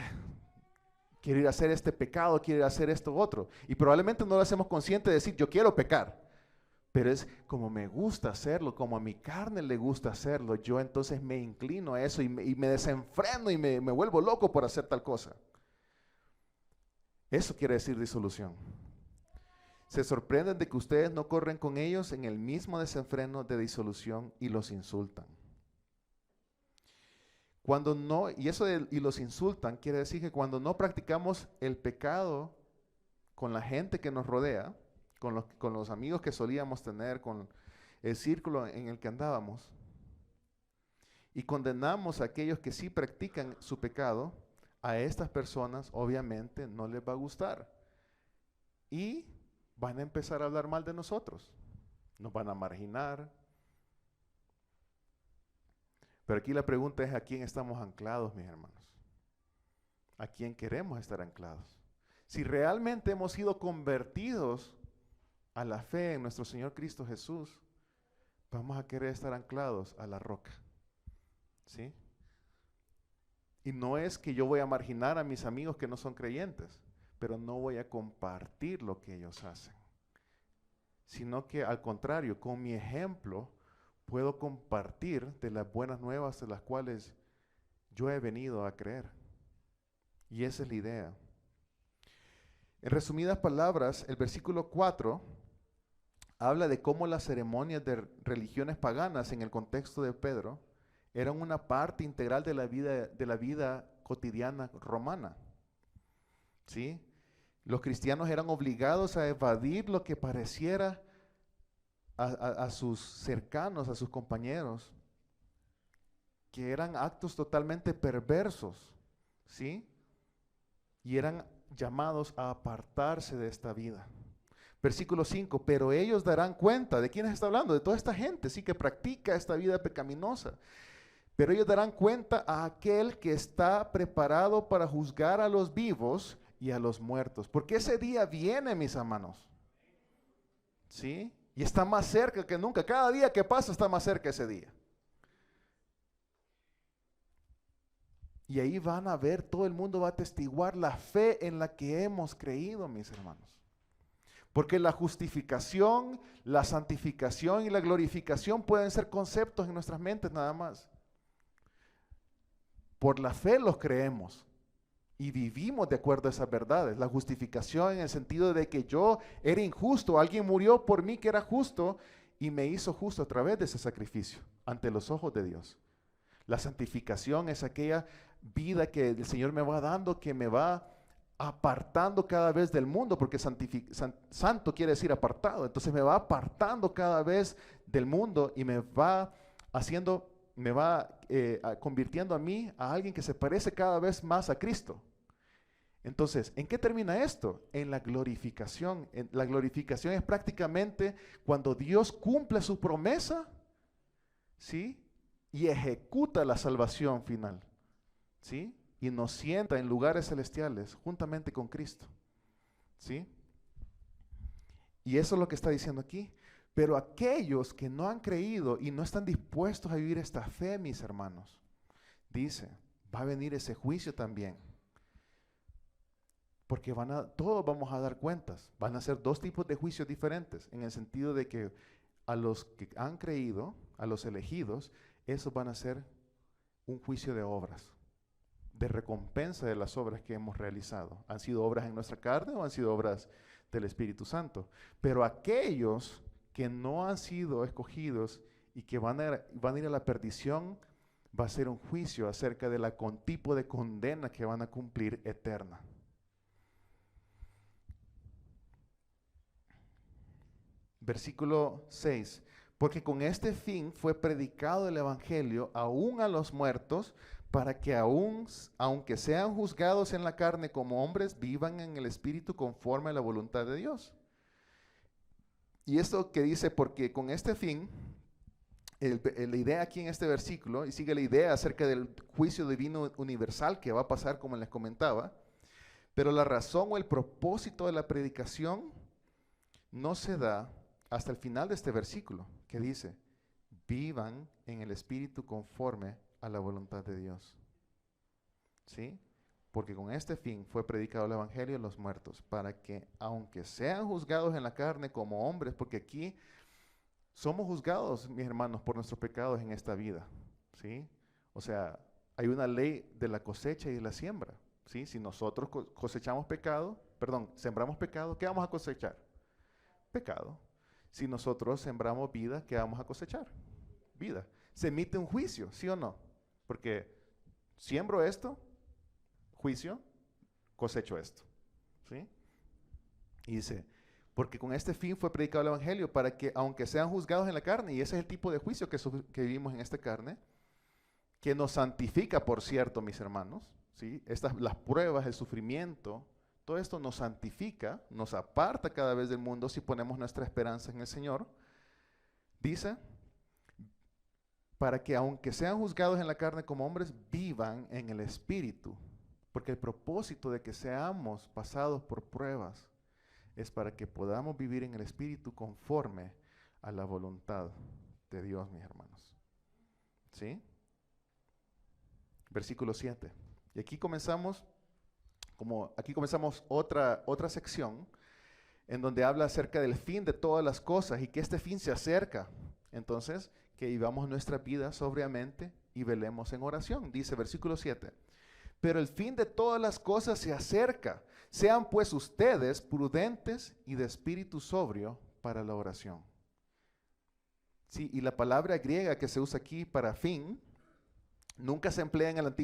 quiero ir a hacer este pecado, quiero ir a hacer esto otro. Y probablemente no lo hacemos consciente de decir, yo quiero pecar. Pero es como me gusta hacerlo, como a mi carne le gusta hacerlo, yo entonces me inclino a eso y me desenfreno y me vuelvo loco por hacer tal cosa. Eso quiere decir disolución. Se sorprenden de que ustedes no corren con ellos en el mismo desenfreno de disolución y los insultan. Cuando no, y eso de y los insultan quiere decir que cuando no practicamos el pecado con la gente que nos rodea, con los amigos que solíamos tener, con el círculo en el que andábamos, y condenamos a aquellos que sí practican su pecado, a estas personas obviamente no les va a gustar. Y van a empezar a hablar mal de nosotros. Nos van a marginar. Pero aquí la pregunta es, ¿a quién estamos anclados, mis hermanos? ¿A quién queremos estar anclados? Si realmente hemos sido convertidos a la fe en nuestro Señor Cristo Jesús, vamos a querer estar anclados a la roca, ¿sí? Y no es que yo voy a marginar a mis amigos que no son creyentes, pero no voy a compartir lo que ellos hacen, sino que al contrario, con mi ejemplo, puedo compartir de las buenas nuevas de las cuales yo he venido a creer. Y esa es la idea. En resumidas palabras, el versículo 4 habla de cómo las ceremonias de religiones paganas en el contexto de Pedro eran una parte integral de la vida cotidiana romana. ¿Sí? Los cristianos eran obligados a evadir lo que pareciera a sus cercanos, a sus compañeros, que eran actos totalmente perversos, ¿sí? Y eran llamados a apartarse de esta vida. Versículo 5, pero ellos darán cuenta. ¿De quiénes está hablando? De toda esta gente, sí, que practica esta vida pecaminosa. Pero ellos darán cuenta a aquel que está preparado para juzgar a los vivos y a los muertos. Porque ese día viene, mis hermanos. ¿Sí? Y está más cerca que nunca. Cada día que pasa está más cerca ese día. Y ahí van a ver, todo el mundo va a atestiguar la fe en la que hemos creído, mis hermanos. Porque la justificación, la santificación y la glorificación pueden ser conceptos en nuestras mentes nada más. Por la fe los creemos y vivimos de acuerdo a esas verdades. La justificación en el sentido de que yo era injusto, alguien murió por mí que era justo y me hizo justo a través de ese sacrificio ante los ojos de Dios. La santificación es aquella vida que el Señor me va dando, que me va apartando cada vez del mundo, porque santo quiere decir apartado. Entonces me va apartando cada vez del mundo y me va convirtiendo a mí a alguien que se parece cada vez más a Cristo. Entonces, ¿en qué termina esto? En la glorificación. La glorificación es prácticamente cuando Dios cumple su promesa, ¿sí? Y ejecuta la salvación final, ¿sí? Y nos sienta en lugares celestiales juntamente con Cristo, ¿sí? Y eso es lo que está diciendo aquí. Pero aquellos que no han creído y no están dispuestos a vivir esta fe, mis hermanos, dice, va a venir ese juicio también. Porque todos vamos a dar cuentas. Van a ser dos tipos de juicios diferentes, en el sentido de que a los que han creído, a los elegidos, esos van a ser un juicio de obras, de recompensa de las obras que hemos realizado. ¿Han sido obras en nuestra carne o han sido obras del Espíritu Santo? Pero aquellos que no han sido escogidos y que van a ir a la perdición, va a ser un juicio acerca de la tipo de condena que van a cumplir eterna. Versículo 6. Porque con este fin fue predicado el Evangelio aún a los muertos, para que aunque sean juzgados en la carne como hombres, vivan en el Espíritu conforme a la voluntad de Dios. Y esto que dice, porque con este fin, la idea aquí en este versículo, y sigue la idea acerca del juicio divino universal que va a pasar, como les comentaba, pero la razón o el propósito de la predicación no se da hasta el final de este versículo, que dice, vivan en el Espíritu conforme a la voluntad de Dios. ¿Sí? Porque con este fin fue predicado el Evangelio a los muertos, para que, aunque sean juzgados en la carne como hombres, porque aquí somos juzgados, mis hermanos, por nuestros pecados en esta vida, ¿sí? O sea, hay una ley de la cosecha y de la siembra, ¿sí? Si nosotros sembramos pecado, ¿qué vamos a cosechar? Pecado. Si nosotros sembramos vida, ¿qué vamos a cosechar? Vida. Se emite un juicio, ¿sí o no? Porque siembro esto, juicio, cosecho esto, ¿sí? Y dice, porque con este fin fue predicado el Evangelio, para que, aunque sean juzgados en la carne, y ese es el tipo de juicio que vivimos en esta carne, que nos santifica, por cierto, mis hermanos, ¿sí? Las pruebas, el sufrimiento, todo esto nos santifica, nos aparta cada vez del mundo si ponemos nuestra esperanza en el Señor. Dice, para que aunque sean juzgados en la carne como hombres, vivan en el Espíritu. Porque el propósito de que seamos pasados por pruebas es para que podamos vivir en el Espíritu conforme a la voluntad de Dios, mis hermanos. ¿Sí? Versículo 7. Y aquí comenzamos otra sección en donde habla acerca del fin de todas las cosas y que este fin se acerca. Entonces, que vivamos nuestra vida sobriamente y velemos en oración. Dice versículo 7. Pero el fin de todas las cosas se acerca. Sean pues ustedes prudentes y de espíritu sobrio para la oración. Sí, y la palabra griega que se usa aquí para fin nunca se emplea en el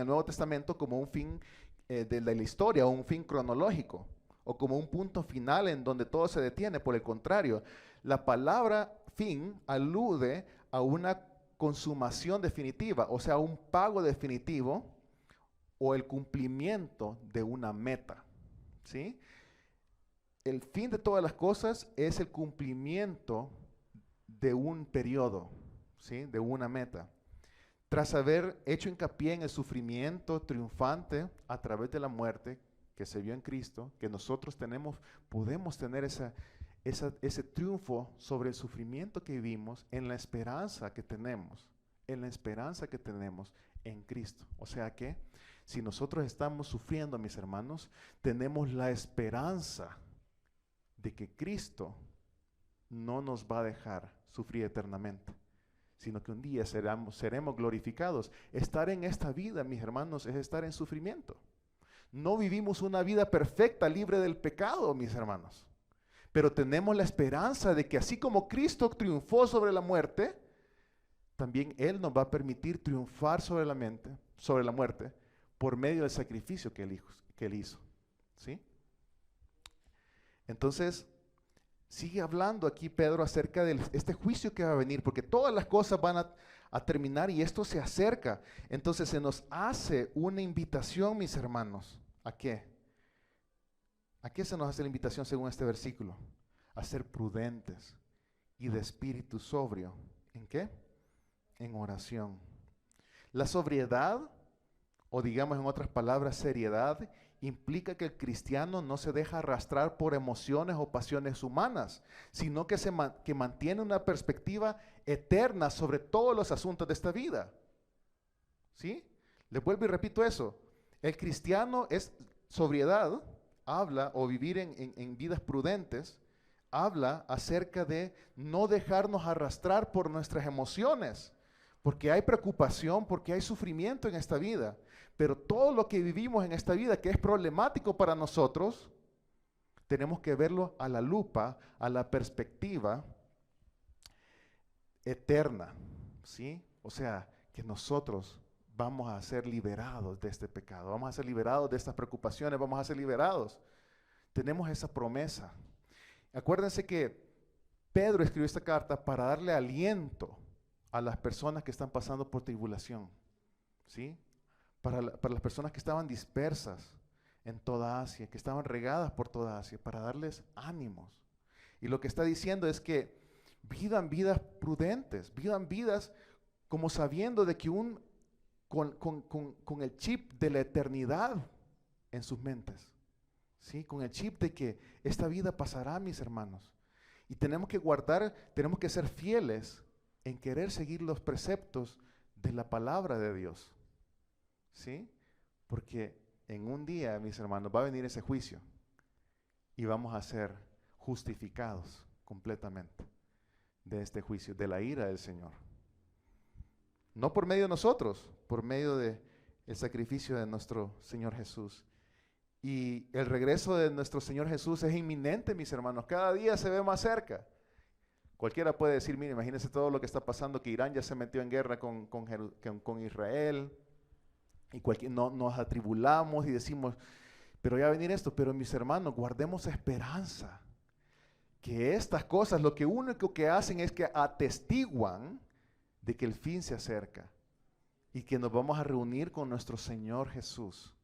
Nuevo Testamento como un fin de la historia o un fin cronológico o como un punto final en donde todo se detiene. Por el contrario, la palabra fin alude a una consumación definitiva, o sea, un pago definitivo o el cumplimiento de una meta, ¿sí? El fin de todas las cosas es el cumplimiento de un periodo, ¿sí? De una meta. Tras haber hecho hincapié en el sufrimiento triunfante a través de la muerte que se vio en Cristo, que nosotros podemos tener ese triunfo sobre el sufrimiento que vivimos en la esperanza que tenemos en Cristo. O sea que si nosotros estamos sufriendo, mis hermanos, tenemos la esperanza de que Cristo no nos va a dejar sufrir eternamente, sino que un día seremos glorificados. Estar en esta vida, mis hermanos, es estar en sufrimiento. No vivimos una vida perfecta, libre del pecado, mis hermanos. Pero tenemos la esperanza de que así como Cristo triunfó sobre la muerte, también Él nos va a permitir triunfar sobre la muerte, por medio del sacrificio que Él hizo. ¿Sí? Entonces, sigue hablando aquí Pedro acerca de este juicio que va a venir, porque todas las cosas van a terminar y esto se acerca. Entonces se nos hace una invitación, mis hermanos. ¿A qué? ¿A qué se nos hace la invitación según este versículo? A ser prudentes y de espíritu sobrio. ¿En qué? En oración. La sobriedad, o digamos en otras palabras, seriedad, implica que el cristiano no se deja arrastrar por emociones o pasiones humanas, sino que mantiene una perspectiva eterna sobre todos los asuntos de esta vida. ¿Sí? Les vuelvo y repito eso. El cristiano es sobriedad, habla, o vivir en vidas prudentes, habla acerca de no dejarnos arrastrar por nuestras emociones, porque hay preocupación, porque hay sufrimiento en esta vida. Pero todo lo que vivimos en esta vida que es problemático para nosotros, tenemos que verlo a la lupa, a la perspectiva eterna, ¿sí? O sea, que nosotros vamos a ser liberados de este pecado, vamos a ser liberados de estas preocupaciones, vamos a ser liberados. Tenemos esa promesa. Acuérdense que Pedro escribió esta carta para darle aliento a las personas que están pasando por tribulación, ¿sí? Para las personas que estaban dispersas en toda Asia, que estaban regadas por toda Asia, para darles ánimos. Y lo que está diciendo es que vivan vidas prudentes, vivan vidas como sabiendo de que con el chip de la eternidad en sus mentes, ¿sí? Con el chip de que esta vida pasará, mis hermanos. Y tenemos que ser fieles en querer seguir los preceptos de la palabra de Dios. ¿Sí? Porque en un día, mis hermanos, va a venir ese juicio y vamos a ser justificados completamente de este juicio, de la ira del Señor. No por medio de nosotros, por medio del sacrificio de nuestro Señor Jesús. Y el regreso de nuestro Señor Jesús es inminente, mis hermanos. Cada día se ve más cerca. Cualquiera puede decir, mire, imagínense todo lo que está pasando, que Irán ya se metió en guerra con Israel. Y nos atribulamos y decimos, pero ya va a venir esto. Pero mis hermanos, guardemos esperanza. Que estas cosas lo único que hacen es que atestiguan de que el fin se acerca. Y que nos vamos a reunir con nuestro Señor Jesús.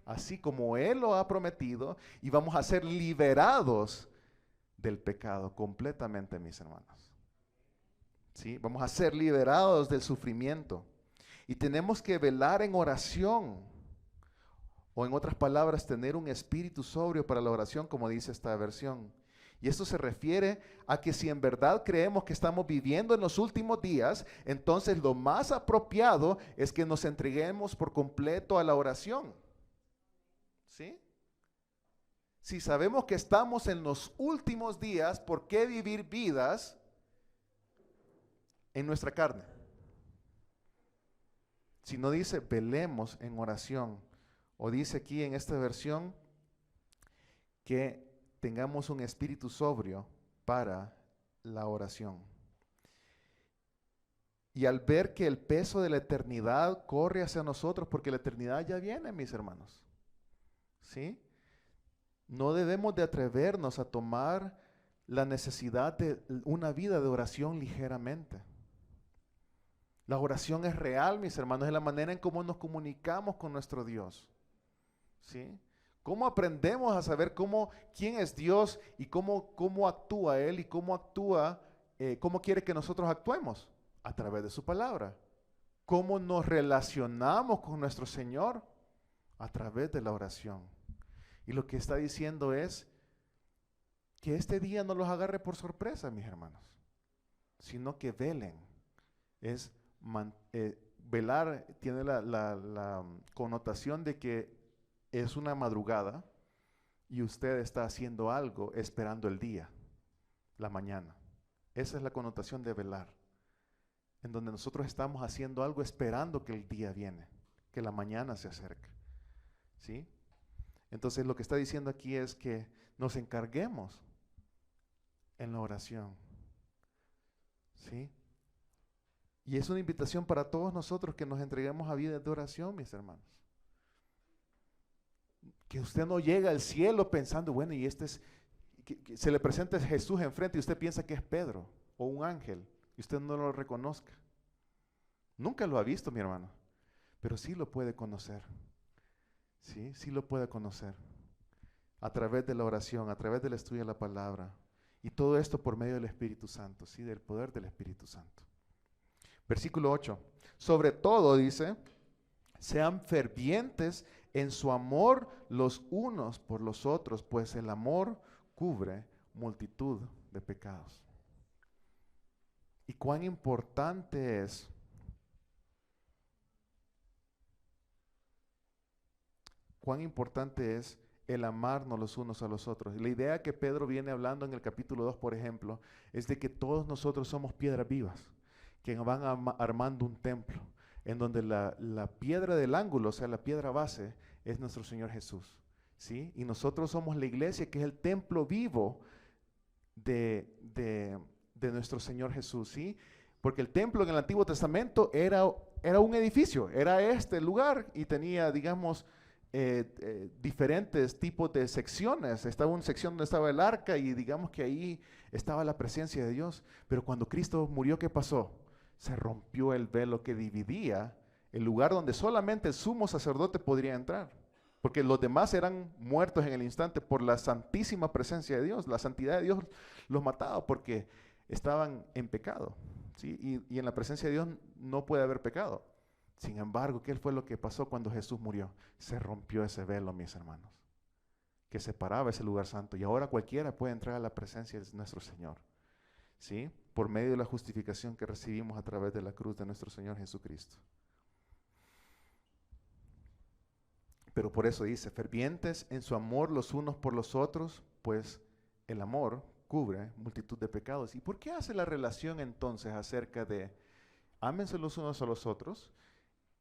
Así como Él lo ha prometido. Y vamos a ser liberados del pecado completamente, mis hermanos. ¿Sí? Vamos a ser liberados del sufrimiento. Y tenemos que velar en oración, o en otras palabras, tener un espíritu sobrio para la oración, como dice esta versión. Y esto se refiere a que si en verdad creemos que estamos viviendo en los últimos días, entonces lo más apropiado es que nos entreguemos por completo a la oración. ¿Sí? Si sabemos que estamos en los últimos días, ¿por qué vivir vidas en nuestra carne? Si no dice, velemos en oración. O dice aquí en esta versión que tengamos un espíritu sobrio para la oración. Y al ver que el peso de la eternidad corre hacia nosotros, porque la eternidad ya viene, mis hermanos. ¿Sí? No debemos de atrevernos a tomar la necesidad de una vida de oración ligeramente. La oración es real, mis hermanos, es la manera en cómo nos comunicamos con nuestro Dios. ¿Sí? ¿Cómo aprendemos a saber quién es Dios y cómo actúa Él y cómo quiere que nosotros actuemos? A través de su palabra. ¿Cómo nos relacionamos con nuestro Señor? A través de la oración. Y lo que está diciendo es que este día no los agarre por sorpresa, mis hermanos, sino que velen. Es velar tiene la connotación de que es una madrugada y usted está haciendo algo esperando el día, la mañana. Esa es la connotación de velar, en donde nosotros estamos haciendo algo esperando que el día viene, que la mañana se acerca. ¿Sí? Entonces lo que está diciendo aquí es que nos encarguemos en la oración. ¿Sí? Y es una invitación para todos nosotros que nos entreguemos a vida de oración, mis hermanos. Que usted no llegue al cielo pensando, bueno, y este es, que se le presenta Jesús enfrente y usted piensa que es Pedro o un ángel y usted no lo reconozca. Nunca lo ha visto, mi hermano, pero sí lo puede conocer. Sí, sí lo puede conocer. A través de la oración, a través del estudio de la palabra. Y todo esto por medio del Espíritu Santo, sí, del poder del Espíritu Santo. Versículo 8. Sobre todo, dice, sean fervientes en su amor los unos por los otros, pues el amor cubre multitud de pecados. Y cuán importante es el amarnos los unos a los otros. Y la idea que Pedro viene hablando en el capítulo 2, por ejemplo, es de que todos nosotros somos piedras vivas, que van armando un templo, en donde la piedra del ángulo, o sea, la piedra base, es nuestro Señor Jesús. ¿Sí? Y nosotros somos la iglesia, que es el templo vivo de nuestro Señor Jesús. ¿Sí? Porque el templo en el Antiguo Testamento era un edificio, era este lugar y tenía, digamos, diferentes tipos de secciones. Estaba una sección donde estaba el arca y digamos que ahí estaba la presencia de Dios. Pero cuando Cristo murió, ¿qué pasó? Se rompió el velo que dividía el lugar donde solamente el sumo sacerdote podría entrar, porque los demás eran muertos en el instante por la santísima presencia de Dios. La santidad de Dios los mataba porque estaban en pecado, ¿sí? Y en la presencia de Dios no puede haber pecado. Sin embargo, ¿qué fue lo que pasó cuando Jesús murió? Se rompió ese velo, mis hermanos, que separaba ese lugar santo, y ahora cualquiera puede entrar a la presencia de nuestro Señor, ¿sí? Por medio de la justificación que recibimos a través de la cruz de nuestro Señor Jesucristo. Pero por eso dice, fervientes en su amor los unos por los otros, pues el amor cubre multitud de pecados. ¿Y por qué hace la relación entonces acerca de ámense los unos a los otros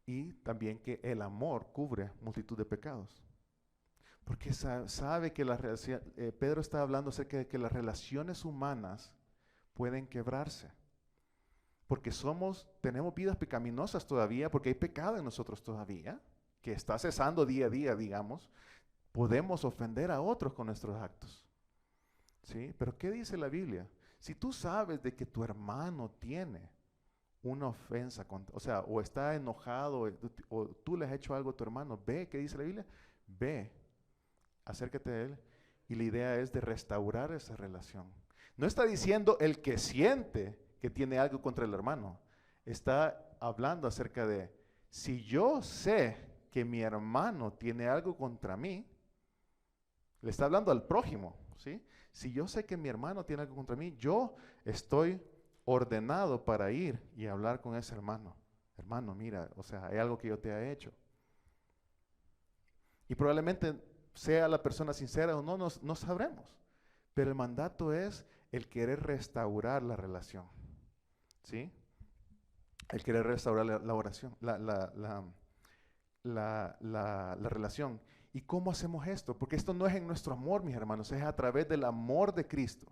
y también que el amor cubre multitud de pecados? Porque sabe que Pedro está hablando acerca de que las relaciones humanas pueden quebrarse. Porque tenemos vidas pecaminosas todavía, porque hay pecado en nosotros todavía, que está cesando día a día, digamos. Podemos ofender a otros con nuestros actos. ¿Sí? Pero ¿qué dice la Biblia? Si tú sabes de que tu hermano tiene una ofensa, o está enojado, o tú le has hecho algo a tu hermano, ve, ¿qué dice la Biblia? Ve, acércate a él, y la idea es de restaurar esa relación. No está diciendo el que siente que tiene algo contra el hermano. Está hablando acerca de, si yo sé que mi hermano tiene algo contra mí, le está hablando al prójimo, ¿sí? Si yo sé que mi hermano tiene algo contra mí, yo estoy ordenado para ir y hablar con ese hermano. Hermano, mira, hay algo que yo te he hecho. Y probablemente sea la persona sincera o no, no sabremos. Pero el mandato es el querer restaurar la relación, ¿sí? El querer restaurar la oración, la relación. ¿Y cómo hacemos esto? Porque esto no es en nuestro amor, mis hermanos, es a través del amor de Cristo.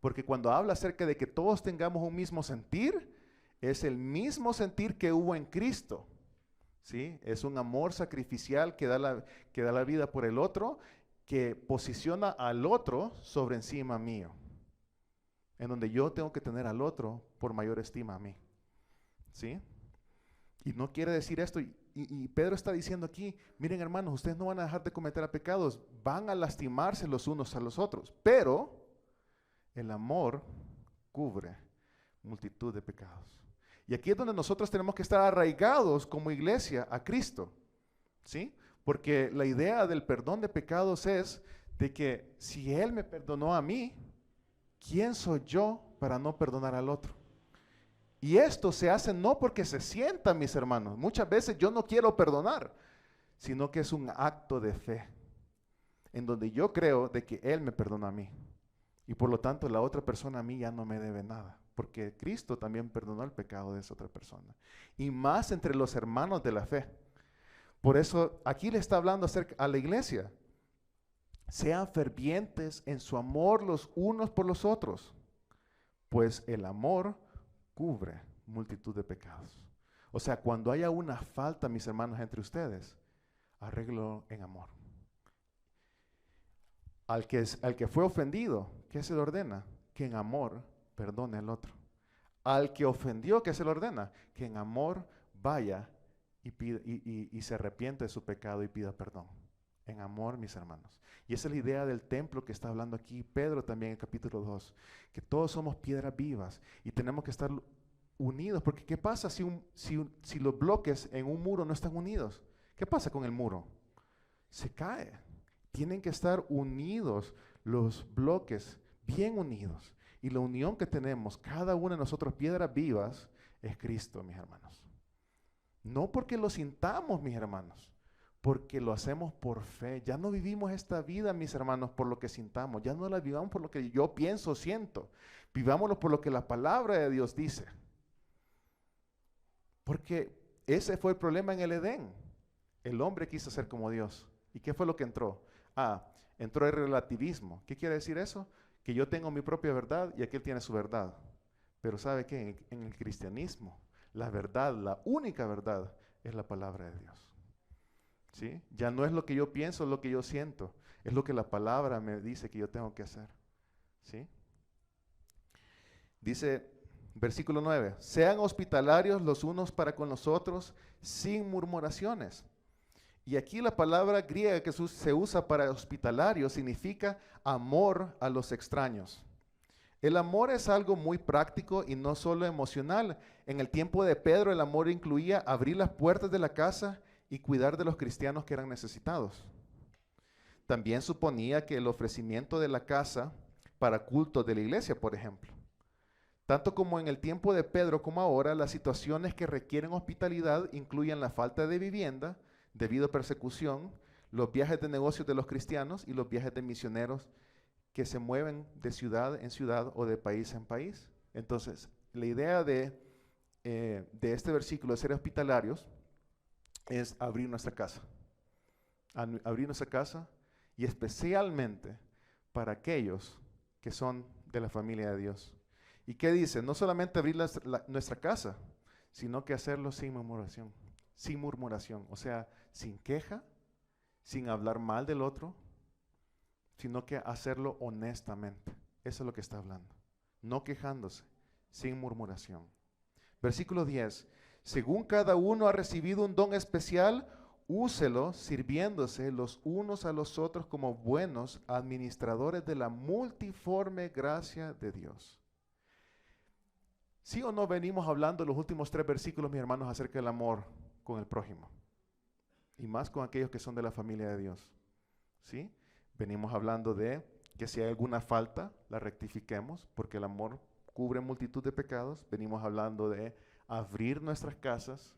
Porque cuando habla acerca de que todos tengamos un mismo sentir, es el mismo sentir que hubo en Cristo, ¿sí? Es un amor sacrificial que da la vida por el otro, que posiciona al otro sobre encima mío, en donde yo tengo que tener al otro por mayor estima a mí, ¿sí? Y no quiere decir esto, y Pedro está diciendo aquí, miren hermanos, ustedes no van a dejar de cometer pecados, van a lastimarse los unos a los otros, pero el amor cubre multitud de pecados. Y aquí es donde nosotros tenemos que estar arraigados como iglesia a Cristo, ¿sí? Porque la idea del perdón de pecados es de que si Él me perdonó a mí, ¿quién soy yo para no perdonar al otro? Y esto se hace no porque se sienta, mis hermanos. Muchas veces yo no quiero perdonar, sino que es un acto de fe, en donde yo creo de que Él me perdona a mí. Y por lo tanto la otra persona a mí ya no me debe nada, porque Cristo también perdonó el pecado de esa otra persona. Y más entre los hermanos de la fe. Por eso aquí le está hablando acerca a la iglesia. Sean fervientes en su amor los unos por los otros, pues el amor cubre multitud de pecados. O sea, cuando haya una falta, mis hermanos, entre ustedes, arreglo en amor. Al que fue ofendido, ¿qué se le ordena? Que en amor perdone al otro. Al que ofendió, ¿qué se le ordena? Que en amor vaya y se arrepiente de su pecado y pida perdón. En amor, mis hermanos. Y esa es la idea del templo que está hablando aquí Pedro también en el capítulo 2. Que todos somos piedras vivas y tenemos que estar unidos. Porque ¿qué pasa si los bloques en un muro no están unidos? ¿Qué pasa con el muro? Se cae. Tienen que estar unidos los bloques, bien unidos. Y la unión que tenemos, cada uno de nosotros, piedras vivas, es Cristo, mis hermanos. No porque lo sintamos, mis hermanos, porque lo hacemos por fe. Ya no vivimos esta vida, mis hermanos, por lo que sintamos. Ya no la vivamos por lo que yo pienso, siento. Vivámoslo por lo que la palabra de Dios dice. Porque ese fue el problema en el Edén. El hombre quiso ser como Dios. ¿Y qué fue lo que entró? Entró el relativismo. ¿Qué quiere decir eso? Que yo tengo mi propia verdad y aquel tiene su verdad. Pero ¿sabe qué? En el cristianismo, la verdad, la única verdad, es la palabra de Dios. ¿Sí? Ya no es lo que yo pienso, es lo que yo siento. Es lo que la palabra me dice que yo tengo que hacer. ¿Sí? Dice, versículo 9, sean hospitalarios los unos para con los otros, sin murmuraciones. Y aquí la palabra griega que se usa para hospitalario significa amor a los extraños. El amor es algo muy práctico y no solo emocional. En el tiempo de Pedro el amor incluía abrir las puertas de la casa y cuidar de los cristianos que eran necesitados. También suponía que el ofrecimiento de la casa para cultos de la iglesia, por ejemplo. Tanto como en el tiempo de Pedro como ahora, las situaciones que requieren hospitalidad incluyen la falta de vivienda, debido a persecución, los viajes de negocios de los cristianos y los viajes de misioneros que se mueven de ciudad en ciudad o de país en país. Entonces, la idea de este versículo de ser hospitalarios es abrir nuestra casa. Abrir nuestra casa y especialmente para aquellos que son de la familia de Dios. ¿Y qué dice? No solamente abrir nuestra casa, sino que hacerlo sin murmuración. Sin murmuración, o sea, sin queja, sin hablar mal del otro, sino que hacerlo honestamente. Eso es lo que está hablando. No quejándose, sin murmuración. Versículo 10. Según cada uno ha recibido un don especial, úselo sirviéndose los unos a los otros como buenos administradores de la multiforme gracia de Dios. ¿Sí o no venimos hablando en los últimos 3 versículos, mis hermanos, acerca del amor con el prójimo? Y más con aquellos que son de la familia de Dios. ¿Sí? Venimos hablando de que si hay alguna falta, la rectifiquemos, porque el amor cubre multitud de pecados. Venimos hablando de abrir nuestras casas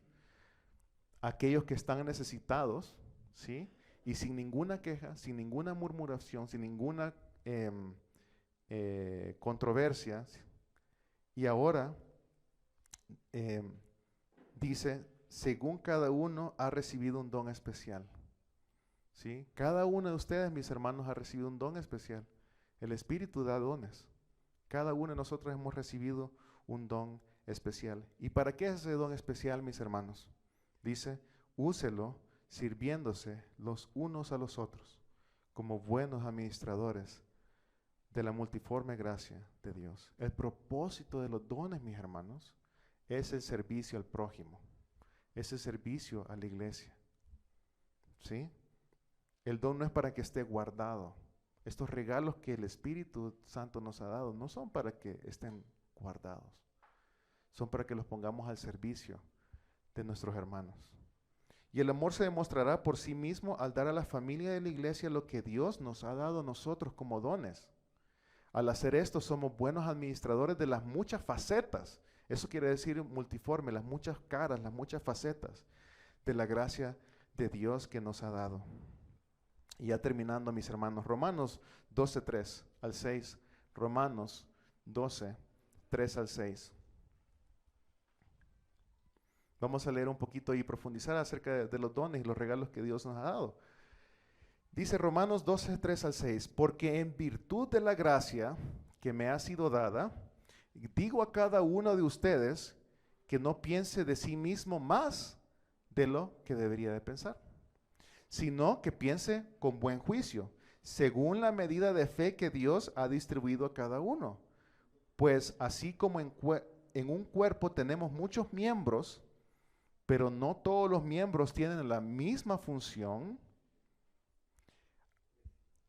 a aquellos que están necesitados, ¿sí? Y sin ninguna queja, sin ninguna murmuración, sin ninguna controversia. Y ahora dice, según cada uno ha recibido un don especial. ¿Sí? Cada uno de ustedes, mis hermanos, ha recibido un don especial. El Espíritu da dones. Cada uno de nosotros hemos recibido un don especial. ¿Y para qué es ese don especial, mis hermanos? Dice, úselo sirviéndose los unos a los otros como buenos administradores de la multiforme gracia de Dios. El propósito de los dones, mis hermanos, es el servicio al prójimo. Es el servicio a la iglesia. ¿Sí? El don no es para que esté guardado. Estos regalos que el Espíritu Santo nos ha dado no son para que estén guardados. Son para que los pongamos al servicio de nuestros hermanos. Y el amor se demostrará por sí mismo al dar a la familia de la iglesia lo que Dios nos ha dado a nosotros como dones. Al hacer esto somos buenos administradores de las muchas facetas Eso quiere decir multiforme, las muchas caras, las muchas facetas de la gracia de Dios que nos ha dado. Y ya terminando, mis hermanos, Romanos 12, 3 al 6. Romanos 12, 3 al 6. Vamos a leer un poquito y profundizar acerca de los dones y los regalos que Dios nos ha dado. Dice Romanos 12, 3 al 6, porque en virtud de la gracia que me ha sido dada, digo a cada uno de ustedes que no piense de sí mismo más de lo que debería de pensar, sino que piense con buen juicio, según la medida de fe que Dios ha distribuido a cada uno. Pues así como en un cuerpo tenemos muchos miembros, pero no todos los miembros tienen la misma función,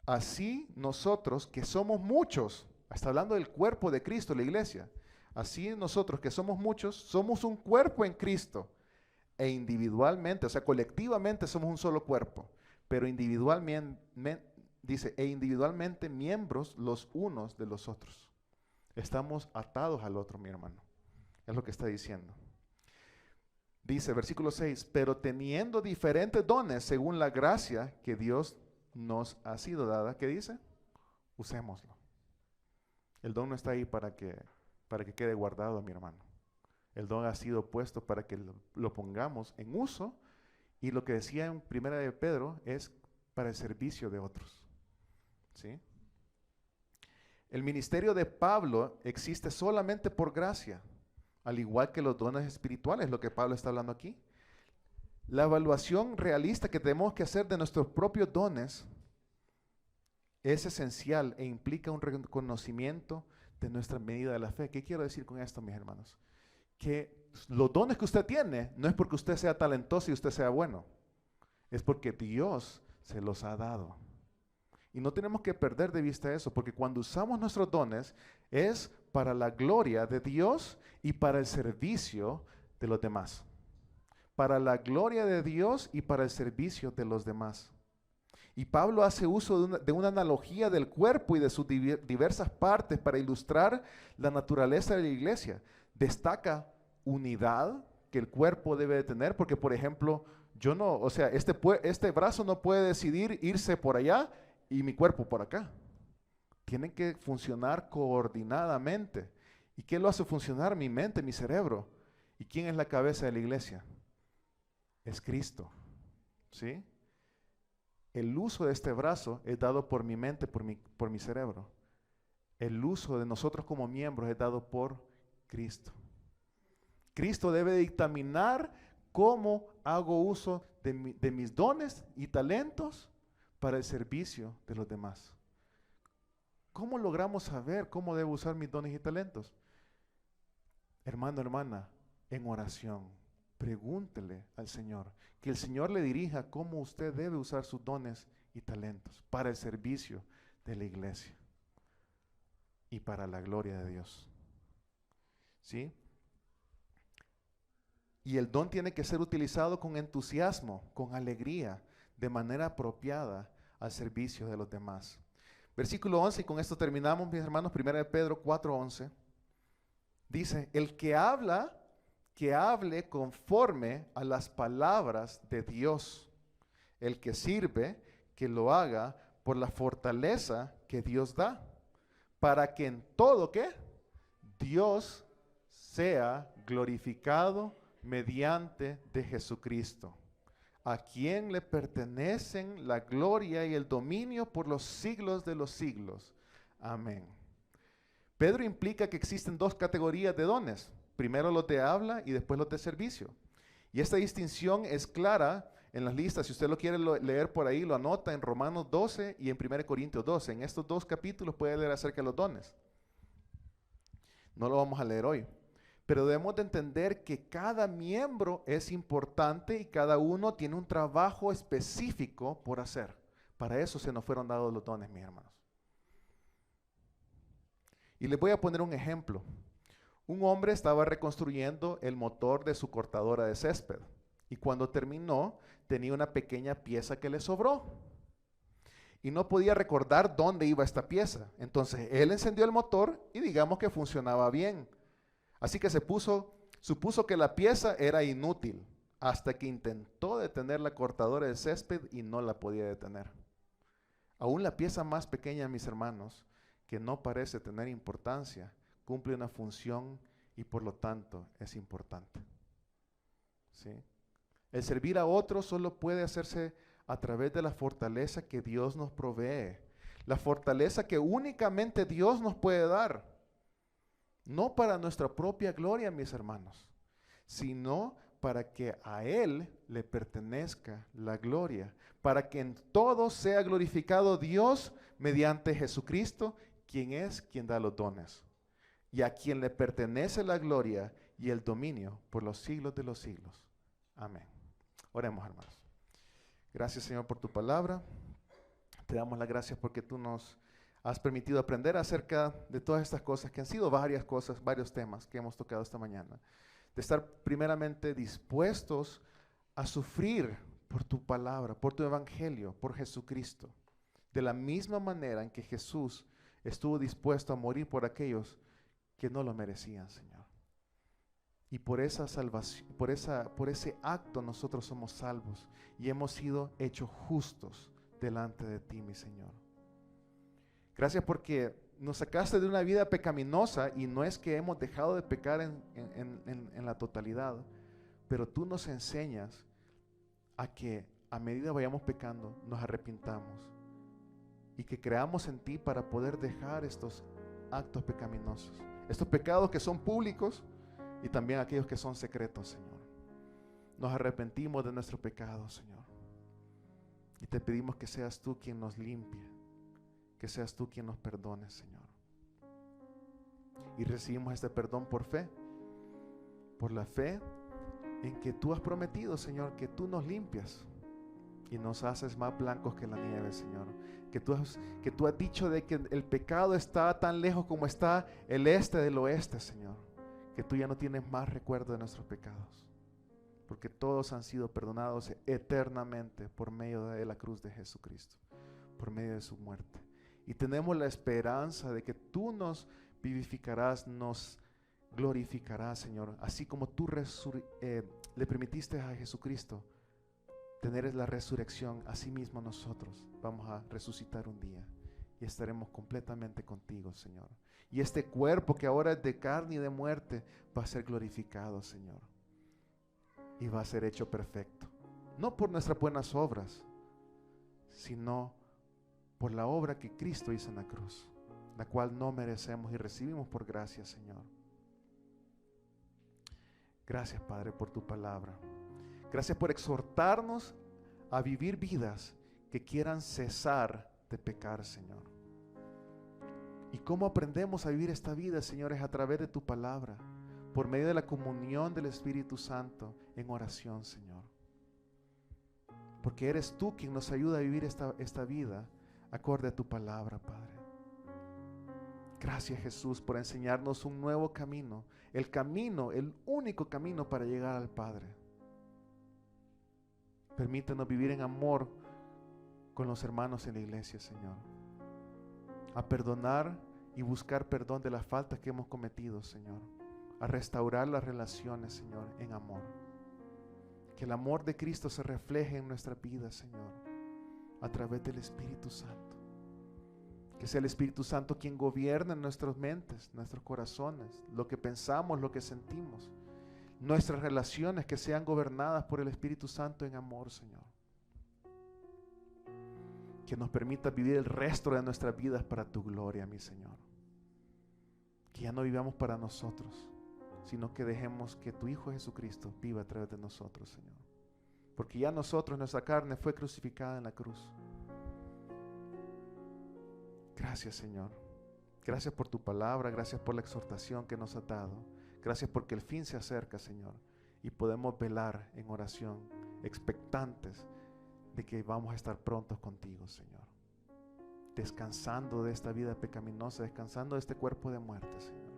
así nosotros que somos muchos, está hablando del cuerpo de Cristo, la iglesia, así nosotros que somos muchos, somos un cuerpo en Cristo, e individualmente, o sea, colectivamente somos un solo cuerpo, pero individualmente, dice, e individualmente miembros los unos de los otros. Estamos atados al otro, mi hermano. Es lo que está diciendo. Dice, versículo 6, pero teniendo diferentes dones según la gracia que Dios nos ha sido dada, ¿qué dice? Usémoslo. El don no está ahí para que quede guardado, mi hermano. El don ha sido puesto para que lo pongamos en uso, y lo que decía en Primera de Pedro es para el servicio de otros. ¿Sí? El ministerio de Pablo existe solamente por gracia, al igual que los dones espirituales, lo que Pablo está hablando aquí. La evaluación realista que tenemos que hacer de nuestros propios dones es esencial e implica un reconocimiento de nuestra medida de la fe. ¿Qué quiero decir con esto, mis hermanos? Que los dones que usted tiene no es porque usted sea talentoso y usted sea bueno, es porque Dios se los ha dado. Y no tenemos que perder de vista eso, porque cuando usamos nuestros dones es para la gloria de Dios y para el servicio de los demás. Para la gloria de Dios y para el servicio de los demás. Y Pablo hace uso de una analogía del cuerpo y de sus diversas partes para ilustrar la naturaleza de la iglesia. Destaca unidad que el cuerpo debe de tener, porque por ejemplo, este brazo no puede decidir irse por allá y mi cuerpo por acá. Tienen que funcionar coordinadamente. ¿Y qué lo hace funcionar? Mi mente, mi cerebro. ¿Y quién es la cabeza de la iglesia? Es Cristo. ¿Sí? El uso de este brazo es dado por mi mente, por mi cerebro. El uso de nosotros como miembros es dado por Cristo. Cristo debe dictaminar cómo hago uso de mis dones y talentos para el servicio de los demás. ¿Cómo logramos saber cómo debo usar mis dones y talentos? Hermano, hermana, en oración, pregúntele al Señor, que el Señor le dirija cómo usted debe usar sus dones y talentos para el servicio de la iglesia y para la gloria de Dios. ¿Sí? Y el don tiene que ser utilizado con entusiasmo, con alegría, de manera apropiada al servicio de los demás. Versículo 11, y con esto terminamos, mis hermanos, 1 Pedro 4:11. Dice, el que habla, que hable conforme a las palabras de Dios. El que sirve, que lo haga por la fortaleza que Dios da, para que en todo, ¿qué? Dios sea glorificado mediante de Jesucristo, a quien le pertenecen la gloria y el dominio por los siglos de los siglos. Amén. Pedro implica que existen dos categorías de dones, primero los de habla y después los de servicio. Y esta distinción es clara en las listas. Si usted lo quiere leer por ahí, lo anota en Romanos 12 y en 1 Corintios 12. En estos dos capítulos puede leer acerca de los dones. No lo vamos a leer hoy. Pero debemos de entender que cada miembro es importante y cada uno tiene un trabajo específico por hacer. Para eso se nos fueron dados los dones, mis hermanos. Y les voy a poner un ejemplo. Un hombre estaba reconstruyendo el motor de su cortadora de césped. Y cuando terminó, tenía una pequeña pieza que le sobró. Y no podía recordar dónde iba esta pieza. Entonces, él encendió el motor y digamos que funcionaba bien. Así que supuso que la pieza era inútil hasta que intentó detener la cortadora de césped y no la podía detener. Aún la pieza más pequeña, mis hermanos, que no parece tener importancia, cumple una función y por lo tanto es importante. ¿Sí? El servir a otros solo puede hacerse a través de la fortaleza que Dios nos provee. La fortaleza que únicamente Dios nos puede dar. No para nuestra propia gloria, mis hermanos, sino para que a Él le pertenezca la gloria, para que en todo sea glorificado Dios mediante Jesucristo, quien da los dones, y a quien le pertenece la gloria y el dominio por los siglos de los siglos. Amén. Oremos, hermanos. Gracias, Señor, por tu palabra. Te damos las gracias porque tú nos has permitido aprender acerca de todas estas cosas, que han sido varias cosas, varios temas que hemos tocado esta mañana. De estar primeramente dispuestos a sufrir por tu palabra, por tu evangelio, por Jesucristo. De la misma manera en que Jesús estuvo dispuesto a morir por aquellos que no lo merecían, Señor. Y por esa salvación, por ese acto nosotros somos salvos y hemos sido hechos justos delante de ti, mi Señor. Gracias porque nos sacaste de una vida pecaminosa y no es que hemos dejado de pecar en la totalidad, pero tú nos enseñas a que a medida vayamos pecando nos arrepintamos y que creamos en ti para poder dejar estos actos pecaminosos, estos pecados que son públicos y también aquellos que son secretos, Señor. Nos arrepentimos de nuestro pecado, Señor, y te pedimos que seas tú quien nos limpie, que seas tú quien nos perdone, Señor. Y recibimos este perdón por fe, por la fe en que tú has prometido, Señor, que tú nos limpias y nos haces más blancos que la nieve, Señor. Que tú has dicho de que el pecado está tan lejos como está el este del oeste, Señor. Que tú ya no tienes más recuerdo de nuestros pecados, porque todos han sido perdonados eternamente por medio de la cruz de Jesucristo, por medio de su muerte. Y tenemos la esperanza de que tú nos vivificarás, nos glorificarás, Señor, así como tú le permitiste a Jesucristo tener la resurrección. Así mismo nosotros vamos a resucitar un día y estaremos completamente contigo, Señor. Y este cuerpo que ahora es de carne y de muerte va a ser glorificado, Señor, y va a ser hecho perfecto, no por nuestras buenas obras, sino por la obra que Cristo hizo en la cruz, la cual no merecemos y recibimos por gracia, Señor. Gracias, Padre, por tu palabra. Gracias por exhortarnos a vivir vidas que quieran cesar de pecar, Señor. ¿Y cómo aprendemos a vivir esta vida, Señor? Es a través de tu palabra, por medio de la comunión del Espíritu Santo en oración, Señor. Porque eres tú quien nos ayuda a vivir esta vida acorde a tu palabra, Padre. Gracias, Jesús, por enseñarnos un nuevo camino, el único camino para llegar al Padre. Permítenos vivir en amor con los hermanos en la iglesia, Señor. A perdonar y buscar perdón de las faltas que hemos cometido, Señor. A restaurar las relaciones, Señor, en amor. Que el amor de Cristo se refleje en nuestra vida, Señor, a través del Espíritu Santo. Que sea el Espíritu Santo quien gobierna en nuestras mentes, nuestros corazones, lo que pensamos, lo que sentimos. Nuestras relaciones que sean gobernadas por el Espíritu Santo en amor, Señor. Que nos permita vivir el resto de nuestras vidas para tu gloria, mi Señor. Que ya no vivamos para nosotros, sino que dejemos que tu Hijo Jesucristo viva a través de nosotros, Señor. Porque ya nosotros, nuestra carne fue crucificada en la cruz. Gracias, Señor. Gracias por tu palabra, gracias por la exhortación que nos has dado. Gracias porque el fin se acerca, Señor, y podemos velar en oración, expectantes de que vamos a estar prontos contigo, Señor. Descansando de esta vida pecaminosa, descansando de este cuerpo de muerte, Señor.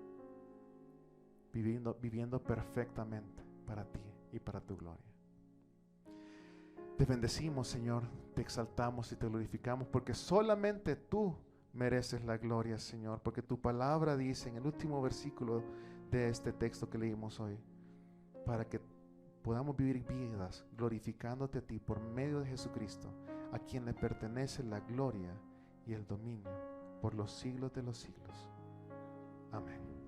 Viviendo perfectamente para ti y para tu gloria. Te bendecimos, Señor, te exaltamos y te glorificamos porque solamente tú mereces la gloria, Señor, porque tu palabra dice en el último versículo de este texto que leímos hoy, para que podamos vivir vidas glorificándote a ti por medio de Jesucristo, a quien le pertenece la gloria y el dominio por los siglos de los siglos. Amén.